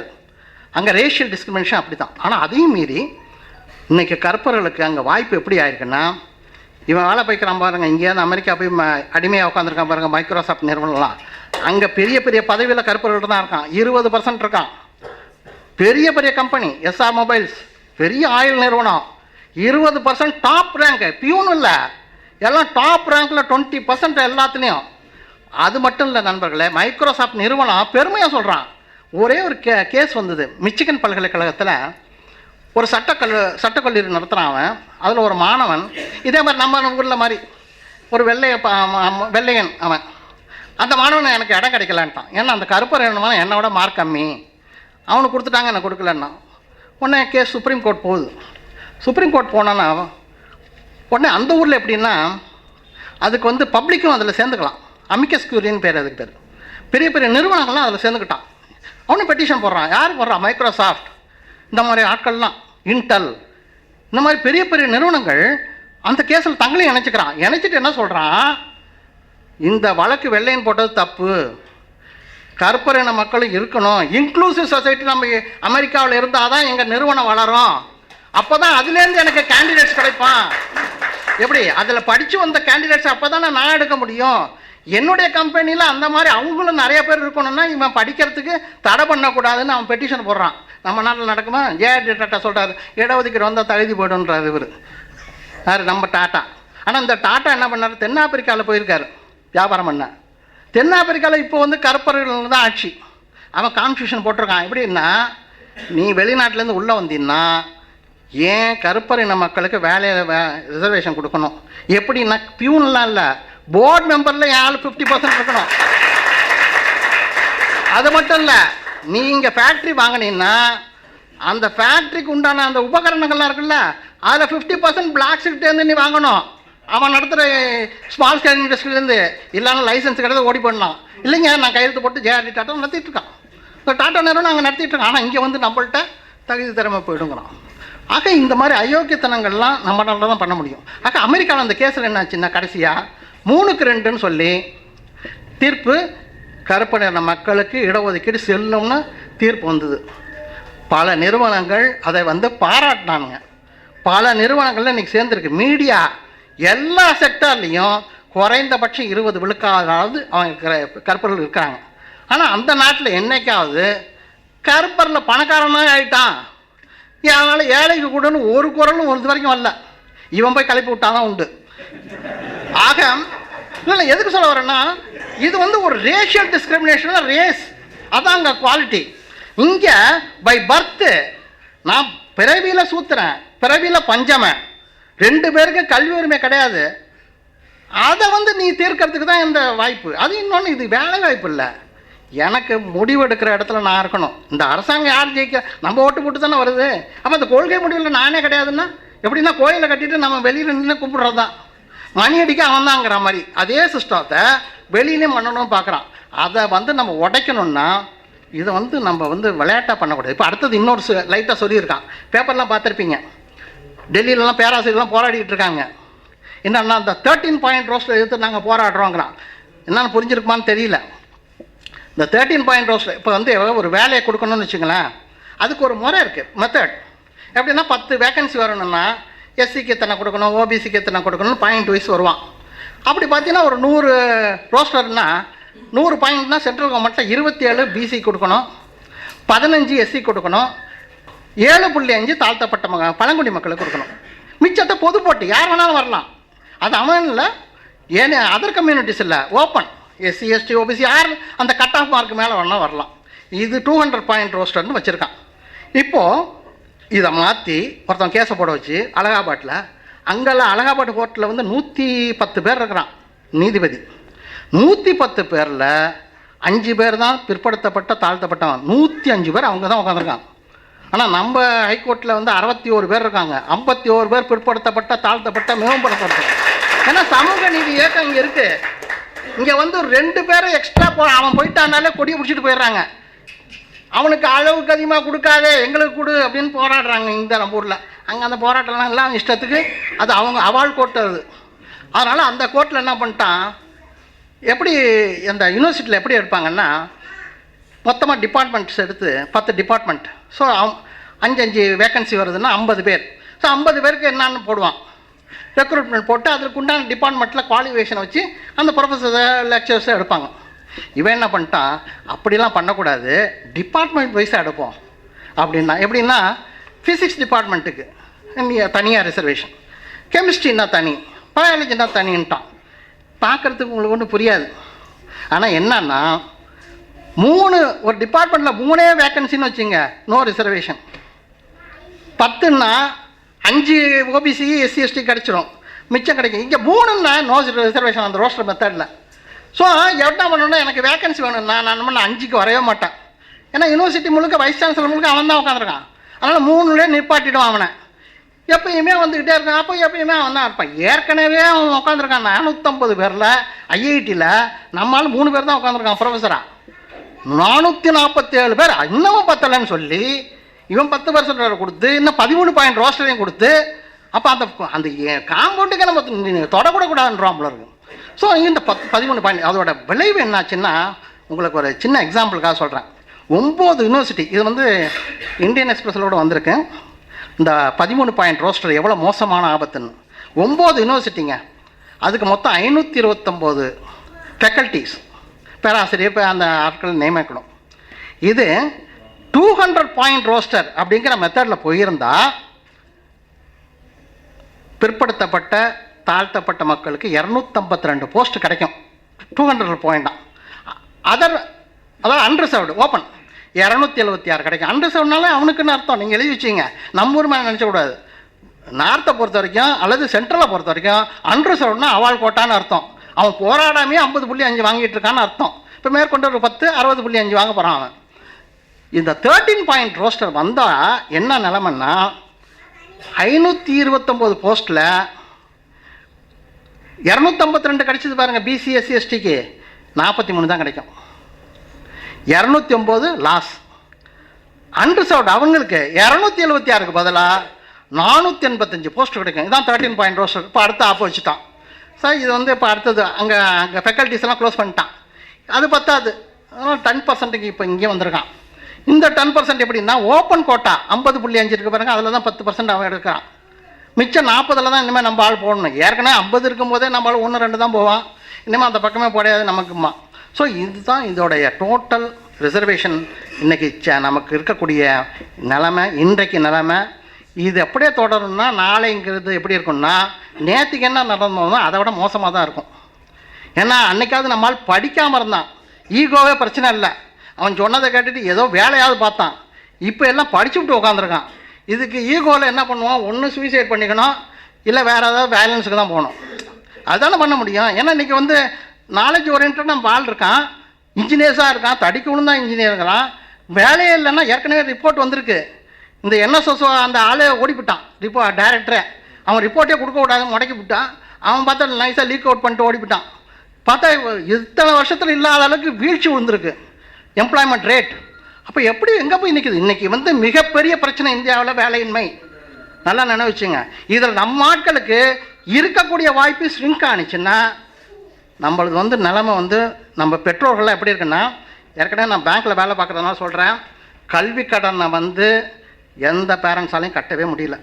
அங்கே ரேஷியல் டிஸ்கிரிமினேஷன் அப்படி தான். ஆனால் அதையும் மீறி இன்றைக்கி கருப்பர்களுக்கு அங்கே வாய்ப்பு எப்படி ஆயிருக்குன்னா, இவன் வேலை போய்க்கிறான் பாருங்கள், இங்கேயாவது அமெரிக்கா போய் அடிமையாக உட்காந்துருக்கான் பாருங்கள், மைக்ரோசாஃப்ட் நிறுவனம்லாம். அங்கே பெரிய பெரிய பதவியில் கருப்பர்கள் தான் இருக்கான், 20% இருக்கான். பெரிய பெரிய கம்பெனி எஸ்ஆர் மொபைல்ஸ், பெரிய ஆயில் நிறுவனம், 20% டாப் ரேங்க். பியூனும் இல்லை, எல்லாம் டாப் ரேங்கில் 20% எல்லாத்துலேயும். அது மட்டும் இல்லை நண்பர்களே, மைக்ரோசாஃப்ட் நிறுவனம் பெருமையாக சொல்கிறான். ஒரே ஒரு கேஸ் வந்தது மிச்சிகன் பல்கலைக்கழகத்தில். ஒரு சட்டக்கல்லூரி நடத்துகிறான் அவன். அதில் ஒரு மாணவன் இதே மாதிரி நம்ம ஊரில் மாதிரி ஒரு வெள்ளையன் அவன். அந்த மாணவன் எனக்கு இடம் கிடைக்கலான்ட்டான். ஏன்னா அந்த கருப்பர் என்னவன் என்னோட மார்க் கம்மி, அவனுக்கு கொடுத்துட்டாங்க, எனக்கு கொடுக்கலன்னா. உடனே கேஸ் சுப்ரீம் கோர்ட் போகுது. சுப்ரீம் கோர்ட் போனான்னா உடனே அந்த ஊரில் எப்படின்னா அதுக்கு பப்ளிக்கும் அதில் சேர்ந்துக்கலாம். அமிக்கஸ் கியூரின்னு பேர், அதுக்கு பேர். பெரிய பெரிய நிறுவனங்கள்லாம் அதில் சேர்ந்துக்கிட்டான். அவனும் பெட்டிஷன் போடுறான். யார் போடுறான்? மைக்ரோசாஃப்ட், இந்த மாதிரி ஆட்கள்லாம், இன்டெல், இந்த மாதிரி பெரிய பெரிய நிறுவனங்கள் அந்த கேஸில் தங்களையும் இணைச்சிக்கிறான். இணைச்சிட்டு என்ன சொல்கிறான், இந்த வழக்கு வெள்ளையன் போட்டது தப்பு, கருப்பரின மக்களும் இருக்கணும், இன்க்ளூசிவ் சொசைட்டி நம்ம அமெரிக்காவில் இருந்தால் தான் எங்கள் நிறுவனம் வளரும், அப்போ தான் அதுலேருந்து எனக்கு கேண்டிடேட்ஸ் கிடைப்பான். எப்படி அதில் படித்து வந்த கேண்டிடேட்ஸ் அப்போ தானே நான் எடுக்க முடியும். என்னுடைய கம்பெனியில் அந்த மாதிரி அவங்களும் நிறைய பேர் இருக்கணும்னா இவன் படிக்கிறதுக்கு தடை பண்ணக்கூடாதுன்னு அவன் பெட்டிஷன் போடுறான். நம்ம நாட்டில் நடக்குமா? ஜேஆர்டி டாட்டா சொல்கிறாரு, இடஒதுக்கீடு வந்தால் தகுதி போய்டுன்றார் இவர். யார்? நம்ம டாட்டா. ஆனால் இந்த டாட்டா என்ன பண்ணார், தென்னாப்பிரிக்காவில் போயிருக்காரு வியாபாரம் பண்ண. தென்னாப்பிரிக்காவில் இப்போ கருப்பர்கள் தான் ஆட்சி. அவன் கான்ஸ்டியூஷன் போட்டிருக்கான். எப்படின்னா, நீ வெளிநாட்டிலேருந்து உள்ளே வந்தீங்கன்னா ஏன் கருப்பரின மக்களுக்கு வேலையில் ரிசர்வேஷன் கொடுக்கணும். எப்படின்னா பியூன்லாம் இல்லை, போர்டு மெம்பரில் யாரு 50% இருக்கணும். அது மட்டும் இல்லை, நீங்கள் ஃபேக்ட்ரி வாங்கினீங்கன்னா அந்த ஃபேக்ட்ரிக்கு உண்டான அந்த உபகரணங்கள்லாம் இருக்குல்ல, அதில் 50% பிளாக்ஸ்கிட்டேருந்து நீ வாங்கணும். அவன் நடத்துகிற ஸ்மால் ஸ்கேல் இண்டஸ்ட்ரியிலேருந்து. இல்லைன்னா லைசன்ஸ் கிடையாது ஓடி பண்ணலாம். இல்லைங்க, நான் கையெழுத்து போட்டு ஜேஆர்டி டாட்டா நடத்திட்டு இருக்கான். இப்போ டாட்டா நிறுவனம் நாங்கள் நடத்திட்டு இருக்கோம். ஆனால் இங்கே நம்மள்கிட்ட தகுதி திறமை போயிடுங்கிறோம். ஆக இந்த மாதிரி அயோக்கியத்தனங்கள்லாம் நம்மளால தான் பண்ண முடியும். ஆக அமெரிக்காவில் அந்த கேஸில் என்னாச்சுன்னா கடைசியாக 3-2 சொல்லி தீர்ப்பு கருப்பனின மக்களுக்கு இடஒதுக்கீடு செல்லும்னு தீர்ப்பு வந்தது. பல நிறுவனங்கள் அதை பாராட்டினானுங்க. பல நிறுவனங்கள்ல இன்றைக்கி சேர்ந்துருக்கு. மீடியா எல்லா செக்டார்லேயும் குறைந்தபட்சம் 20 விழுக்காவது அவங்க கருப்பர்கள் இருக்கிறாங்க. ஆனால் அந்த நாட்டில் என்னைக்காவது கருப்பரில் பணக்காரனாக ஆகிட்டான், அதனால் ஏழைக்கு கூடன்னு ஒரு குரலும் இது வரைக்கும் வரல. இவன் போய் கிளப்பி விட்டாதான் உண்டு. ஆக இல்லை, எதுக்கு சொல்ல வரேன்னா, இது ஒரு ரேஷியல் டிஸ்கிரிமினேஷன், ரேஸ் அதான் அங்கே குவாலிட்டி. இங்கே பை பர்த்து நான் பிறவியில் சூத்துறேன், பிறவியில் பஞ்சமன், 2 பேருக்கு கல்வி உரிமை கிடையாது. அதை நீ தீர்க்கறதுக்கு தான் இந்த வாய்ப்பு. அது இன்னொன்று, இது வேலை வாய்ப்பு இல்லை. எனக்கு முடிவு எடுக்கிற இடத்துல நான் இருக்கணும். இந்த அரசாங்கம் யார் ஜெயிக்க, நம்ம ஓட்டு போட்டு தானே வருது. அப்போ அந்த கொள்கை முடிவில் நானே கிடையாதுன்னா எப்படின்னா, கோயிலை கட்டிட்டு நம்ம வெளியில் நின்று கும்பிட்றது தான், மணி அடிக்க அவன் தான்ங்கிற மாதிரி. அதே சிஸ்டத்தை வெளியிலையும் பண்ணணும்னு பார்க்குறான். அதை நம்ம உடைக்கணும்னா இதை நம்ம விளையாட்டாக பண்ணக்கூடாது. இப்போ அடுத்தது இன்னொரு லைட்டாக சொல்லியிருக்கான். பேப்பர்லாம் பார்த்துருப்பீங்க, டெல்லியிலலாம் பேராசிரியர்லாம் போராடிட்டு இருக்காங்க. என்னன்னா, அந்த 13 பாயிண்ட் ரோஸ்ட்டில் எடுத்து நாங்கள் போராடுறோங்கிறான். என்னென்னு புரிஞ்சிருக்குமான்னு தெரியல. இந்த 13 பாயிண்ட் ரோஸ்ட்டில் இப்போ ஒரு வேலையை கொடுக்கணும்னு வச்சுங்களேன், அதுக்கு ஒரு முறை இருக்குது, மெத்தட். எப்படின்னா 10 வேக்கன்சி வரணும்னா எஸ்சிக்கு எத்தனை கொடுக்கணும், ஓபிசிக்கு எத்தனை கொடுக்கணும்னு பாயிண்ட் வைஸ் வருவான். அப்படி பார்த்தீங்கன்னா ஒரு 100 ரோஸ்டர்னா 100 பாயிண்ட்னா சென்ட்ரல் கவர்மெண்ட்டில் 27 பிசி கொடுக்கணும், 15 எஸ்சி கொடுக்கணும், 7.5 தாழ்த்தப்பட்ட பழங்குடி மக்களுக்கு கொடுக்கணும். மிச்சத்தை பொது போட்டு யார் வேணாலும் வரலாம். அது அவன் இல்லை, ஏன் அதர் கம்யூனிட்டிஸ் இல்லை, ஓப்பன் எஸ்சி எஸ்டி ஓபிசி யார் அந்த கட் ஆஃப் மார்க் மேலே வேணால் வரலாம். இது 200 பாயிண்ட் ரோஸ்டர்னு வச்சுருக்கான். இப்போது இதை மாற்றி ஒருத்தன் கேஸை போட வச்சு அலகாபாட்டில், அங்கெல்லாம் அலகாபாத் கோர்ட்டில் வந்து 110 பேர் இருக்கிறான் நீதிபதி. 110 பேரில் 5 பேர் தான் பிற்படுத்தப்பட்ட தாழ்த்தப்பட்டவன், 105 பேர் அவங்க தான் உட்காந்துருக்காங்க. ஆனால் நம்ம ஹைகோர்ட்டில் வந்து 61 பேர் இருக்காங்க, 51 பேர் பிற்படுத்தப்பட்ட தாழ்த்தப்பட்ட மேம்படுத்தப்பட்ட. ஏன்னா சமூக நீதி இயக்கம் இங்கே இருக்குது. இங்கே வந்து 2 பேரை எக்ஸ்ட்ரா அவன் போயிட்டானாலே கொடியை பிடிச்சிட்டு போயிடுறாங்க. அவனுக்கு அளவுக்கு அதிகமாக கொடுக்காதே எங்களுக்கு கொடு அப்படின்னு போராடுறாங்க இந்த நம்ம ஊரில். அங்கே அந்த போராட்டம்லாம் எல்லாம் இஷ்டத்துக்கு அது அவங்க அவால் கோர்ட்டு அது. அதனால் அந்த கோர்ட்டில் என்ன பண்ணிட்டான், எப்படி அந்த யூனிவர்சிட்டியில் எப்படி எடுப்பாங்கன்னா மொத்தமாக டிபார்ட்மெண்ட்ஸ் எடுத்து 10 டிபார்ட்மெண்ட். ஸோ 5 வேக்கன்சி வருதுன்னா 50 பேர். ஸோ 50 பேருக்கு என்னான்னு போடுவான், ரெக்ரூட்மெண்ட் போட்டு அதுக்கு உண்டான டிபார்ட்மெண்ட்டில் குவாலிஃபிகேஷனை வச்சு அந்த ப்ரொஃபஸர் லெக்சர்ஸை எடுப்பாங்க. இவன் என்ன பண்ணிட்டான், அப்படிலாம் பண்ணக்கூடாது, டிபார்ட்மெண்ட் வைஸாக எடுப்போம் அப்படின்னா. எப்படின்னா ஃபிசிக்ஸ் டிபார்ட்மெண்ட்டுக்கு தனியாக ரிசர்வேஷன், கெமிஸ்ட்ரின்னா தனி, பயாலஜினா தனின்ட்டான். பார்க்குறதுக்கு உங்களுக்கு ஒன்றும் புரியாது. ஆனால் என்னன்னா ஒரு டிபார்ட்மெண்ட்டில் 3 வேக்கன்சின்னு வச்சுங்க, நோ ரிசர்வேஷன். 10ன்னா 5 ஓபிசி எஸ்சி எஸ்டி கிடச்சிடும், மிச்சம் கிடைக்கும். இங்கே 3ன்னா நோ ரிசர்வேஷன் அந்த ரோஸ்டர் மெத்தடில். ஸோ என்ன பண்ணணுன்னா எனக்கு வேக்கன்சி வேணும்னா நான் 5க்கு வரவே மாட்டேன். ஏன்னா யூனிவர்சிட்டி முழுக்க வைஸ் சான்சலர் முழுக்க அவன் தான் உட்காந்துருக்கான். அதனால் 3லே நிப்பாட்டிடுவான் அவனை. எப்பயுமே வந்துக்கிட்டே இருக்கான். அப்போ எப்பயுமே அவன் தான் இருப்பான். ஏற்கனவே அவன் உட்காந்துருக்கான் 450 பேரில். ஐஐடியில் நம்மளால் 3 பேர் தான் உட்காந்துருக்கான் ப்ரொஃபஸராக. 447 பேர் இன்னமும் பத்தலைன்னு சொல்லி இவன் 10% கொடுத்து இன்னும் 13 பாயிண்ட் ரோஸ்டரையும் கொடுத்து, அப்போ அந்த அந்த காம்பவுண்டுக்கு நம்ம தொடக்கூட கூடாதுன்றான் போல இருக்கு. ஸோ இந்த 13 பாயிண்ட் அதோட விளைவு என்னாச்சுன்னா உங்களுக்கு ஒரு சின்ன எக்ஸாம்பிளுக்காக சொல்கிறேன். 9 யூனிவர்சிட்டி, இது வந்து இந்தியன் எக்ஸ்பிரஸோட வந்திருக்கு, இந்த 13 பாயிண்ட் ரோஸ்டர் எவ்வளோ மோசமான ஆபத்துன்னு. 9 யூனிவர்சிட்டிங்க, அதுக்கு மொத்தம் 529 ஃபேக்கல்ட்டிஸ், பேராசிரியர் அந்த ஆட்கள் நியமிக்கணும். இது 200 பாயிண்ட் ரோஸ்டர் அப்படிங்கிற மெத்தடில் போயிருந்தால் பிற்படுத்தப்பட்ட தாழ்த்தப்பட்ட மக்களுக்கு 252 போஸ்ட் கிடைக்கும். 200 பாயிண்ட் தான். அதாவது அன்ரிசர்வ்டு ஓப்பன் 276 கிடைக்கும். அன்ரிசர்வ்னால அவனுக்குன்னு அர்த்தம் நீங்கள் எழுதி வச்சிங்க. நம்ம ஊர் மேலே நினச்சக்கூடாது. நார்த்தை பொறுத்த வரைக்கும் அல்லது சென்ட்ரலை பொறுத்த வரைக்கும் அன்ரிசர்வ்னா அவால் கோட்டான்னு அர்த்தம். அவன் போராடாமே 50.5 வாங்கிட்டு இருக்கான்னு அர்த்தம். இப்போ மேற்கொண்டு ஒரு 10 60.5 வாங்க போகிறான் அவன். இந்த 13 பாயிண்ட் ரோஸ்டர் வந்தால் என்ன நிலைமைன்னா 529 போஸ்ட்டில் 252 கிடைச்சது பாருங்கள். பிசி எஸ்சி எஸ்டிக்கு 43 தான் கிடைக்கும். 209 லாஸ். அன்ரிசர்வ்டு அவங்களுக்கு 276க்கு பதிலாக 485 போஸ்ட் கிடைக்கும். இதுதான் 13 பாயிண்ட் ரோஸ்டர். இப்போ அடுத்த ஆப் வச்சுட்டான் சார். இது வந்து இப்போ அடுத்தது அங்கே ஃபேக்கல்ட்டிஸ் எல்லாம் க்ளோஸ் பண்ணிட்டான். அது பத்தாது, 10%க்கு இப்போ இங்கே வந்திருக்கான். இந்த 10% எப்படின்னா ஓப்பன் கோட்டா 50.5 இருக்கு பாருங்க, அதில் தான் 10% அவன் எடுக்கிறான். மிச்சம் 40 தான் இனிமேல் நம்ம ஆள் போடணும். ஏற்கனவே 50 இருக்கும்போதே நம்ம ஆள் 1-2 தான் போவான். இனிமேல் அந்த பக்கமே போடையாது நமக்குமா. ஸோ இதுதான் இதோடைய டோட்டல் ரிசர்வேஷன் இன்றைக்கி நமக்கு இருக்கக்கூடிய நிலைமை, இன்றைக்கு நிலைமை. இது எப்படியே தொடரும்னா நாளைங்கிறது எப்படி இருக்கும்னா நேற்றுக்கு என்ன நடந்தோம்னா அதை விட மோசமாக தான் இருக்கும். ஏன்னா அன்றைக்காவது நம்மால் படிக்காமல் இருந்தான், ஈகோவே பிரச்சனை இல்லை, அவன் சொன்னதை கேட்டுட்டு ஏதோ வேலையாவது பார்த்தான். இப்போ எல்லாம் படிச்சு விட்டு உட்காந்துருக்கான். இதுக்கு ஈகோவில் என்ன பண்ணுவான், ஒன்று சூசைட் பண்ணிக்கணும், இல்லை வேறு ஏதாவது வேலன்ஸுக்கு தான் போகணும். அதுதானே பண்ண முடியும். ஏன்னா இன்றைக்கி வந்து நாலேஜ் ஓரியன்டாக நம்ம ஆள் இருக்கான், இன்ஜினியர்ஸாக இருக்கான், தடிக்கணும் தான் இன்ஜினியர் இருக்கிறான். வேலையே இல்லைன்னா ஏற்கனவே ரிப்போர்ட் வந்திருக்கு. இந்த என்எஸ்எஸ்ஓ அந்த ஆளே ஓடிவிட்டான், டைரக்டரே. அவன் ரிப்போர்ட்டே கொடுக்க கூடாதுன்னு முடக்கி விட்டான். அவன் பார்த்தா நைஸாக லீக் அவுட் பண்ணிட்டு ஓடிவிட்டான். பார்த்தா இத்தனை வருஷத்தில் இல்லாத அளவுக்கு வீழ்ச்சி விழுந்திருக்கு எம்ப்ளாய்மெண்ட் ரேட். அப்போ எப்படி எங்கே போய் நிற்குது? இன்றைக்கி வந்து மிகப்பெரிய பிரச்சனை இந்தியாவில் வேலையின்மை. நல்லா நினைவுச்சுங்க. இதில் நம்ம ஆட்களுக்கு இருக்கக்கூடிய வாய்ப்பு ஸ்ரிங்க் ஆனிச்சுன்னா நம்மளுக்கு வந்து நிலைமை வந்து நம்ம பெற்றோர்கள்லாம் எப்படி இருக்குன்னா, ஏற்கனவே நான் பேங்க்கில் வேலை பார்க்குறதுனால சொல்கிறேன், கல்வி கடனை வந்து எந்த பேரண்ட்ஸாலையும் கட்டவே முடியல.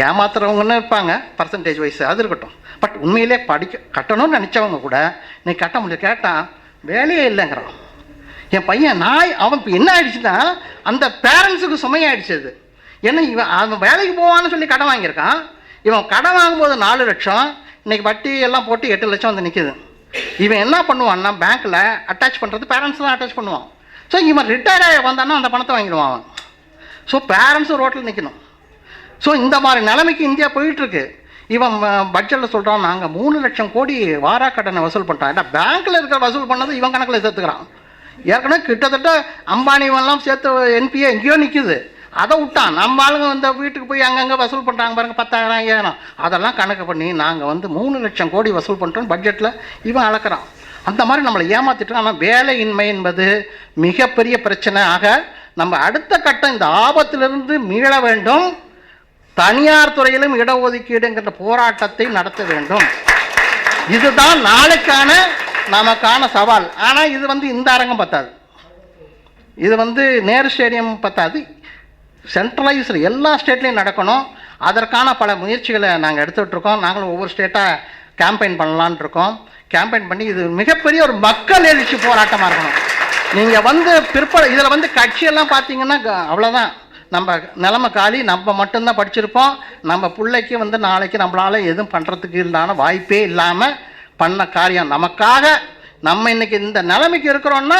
ஏமாத்துறவங்கன்னு இருப்பாங்க பர்சன்டேஜ் வைஸ், அது இருக்கட்டும். பட் உண்மையிலே கட்டணும்னு நினச்சவங்க கூட நீ கட்ட முடியல. கேட்டால் வேலையே இல்லைங்கிறான். என் பையன் அவன் இப்போ என்ன ஆயிடுச்சுன்னா அந்த பேரண்ட்ஸுக்கு சுமையாயிடுச்சு அது. ஏன்னா அவன் வேலைக்கு போவான்னு சொல்லி கடன் வாங்கியிருக்கான். இவன் கடன் வாங்கும்போது 4 லட்சம், இன்றைக்கி வட்டி எல்லாம் போட்டு 8 லட்சம் வந்து நிற்கிது. இவன் என்ன பண்ணுவான்னா பேங்க்கில் அட்டாச் பண்ணுறது பேரண்ட்ஸ் தான் அட்டாச் பண்ணுவான். ஸோ இவன் ரிட்டையர்ட் ஆகி வந்தான்னா அந்த பணத்தை வாங்கிடுவான் அவன். ஸோ பேரண்ட்ஸும் ரோட்டில் நிற்கணும். ஸோ இந்த மாதிரி நிலைமைக்கு இந்தியா போயிட்டுருக்கு. இவன் பட்ஜெட்டில் சொல்கிறான் நாங்கள் 3 லட்சம் கோடி வாராக்கடனை வசூல் பண்ணுறான். ஏன்னா பேங்க்கில் இருக்கிற வசூல் பண்ணது இவன் கணக்கில் சேர்த்துக்கிறான். ஏற்கனவே கிட்டத்தட்ட அம்பானிவெல்லாம் சேர்த்து என்பிஏ எங்கேயோ நிற்குது, அதை விட்டான். நம்ம ஆளுங்க இந்த வீட்டுக்கு போய் அங்கங்கே வசூல் பண்ணுறாங்க பாருங்க, 10,000 5000 அதெல்லாம் கணக்கு பண்ணி நாங்கள் வந்து 3 லட்சம் கோடி வசூல் பண்ணுறோன்னு பட்ஜெட்டில் இவன் அளக்கிறான். அந்த மாதிரி நம்மளை ஏமாற்றிட்டோம். ஆனால் வேலையின்மை என்பது மிகப்பெரிய பிரச்சனை. ஆக நம்ம அடுத்த கட்டம் இந்த ஆபத்திலிருந்து மீள வேண்டும். தனியார் துறையிலும் இடஒதுக்கீடுங்கிற போராட்டத்தை நடத்த வேண்டும். இதுதான் நாளைக்கான நமக்கான சவால். ஆனால் இது வந்து இந்த அரங்கம் பத்தாது, இது வந்து நேரு ஸ்டேடியம் பத்தாது, சென்ட்ரலைஸ்டு எல்லா ஸ்டேட்லேயும் நடக்கணும். அதற்கான பல முயற்சிகளை நாங்கள் எடுத்துகிட்ருக்கோம். நாங்களும் ஒவ்வொரு ஸ்டேட்டாக கேம்பெயின் பண்ணலான் இருக்கோம். கேம்பெயின் பண்ணி இது மிகப்பெரிய ஒரு மக்கள் எழுச்சி போராட்டமாக இருக்கணும். நீங்கள் வந்து இதில் வந்து கட்சியெல்லாம் பார்த்தீங்கன்னா அவ்வளோதான், நம்ம நிலைமை காலி, நம்ம மட்டும்தான் படிச்சிருப்போம். நம்ம பிள்ளைக்கு வந்து நாளைக்கு நம்மளால் எதுவும் பண்ணுறதுக்கு இல்லாத வாய்ப்பே இல்லாமல் பண்ண காரியம். நமக்காக நம்ம இன்றைக்கி இந்த நிலைமைக்கு இருக்கிறோன்னா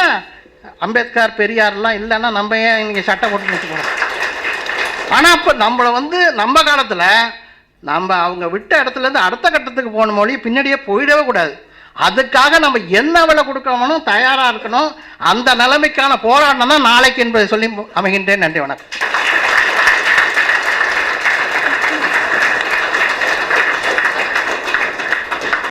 அம்பேத்கர் பெரியார்லாம் இல்லைன்னா நம்ம ஏன் இன்றைக்கி சட்டம் போட்டு வச்சுக்கணும். ஆனால் இப்போ நம்மளை வந்து நம்ம காலத்தில் நம்ம அவங்க விட்ட இடத்துலேருந்து அடுத்த கட்டத்துக்கு போன மொழி பின்னாடியே போயிடவே கூடாது. அதுக்காக நம்ம என்ன விலை கொடுக்கணும் தயாராக இருக்கணும். அந்த நிலைமைக்கான போராட்டம் தான் நாளைக்கு என்பதை சொல்லி அமைகின்றேன். நன்றி, வணக்கம்.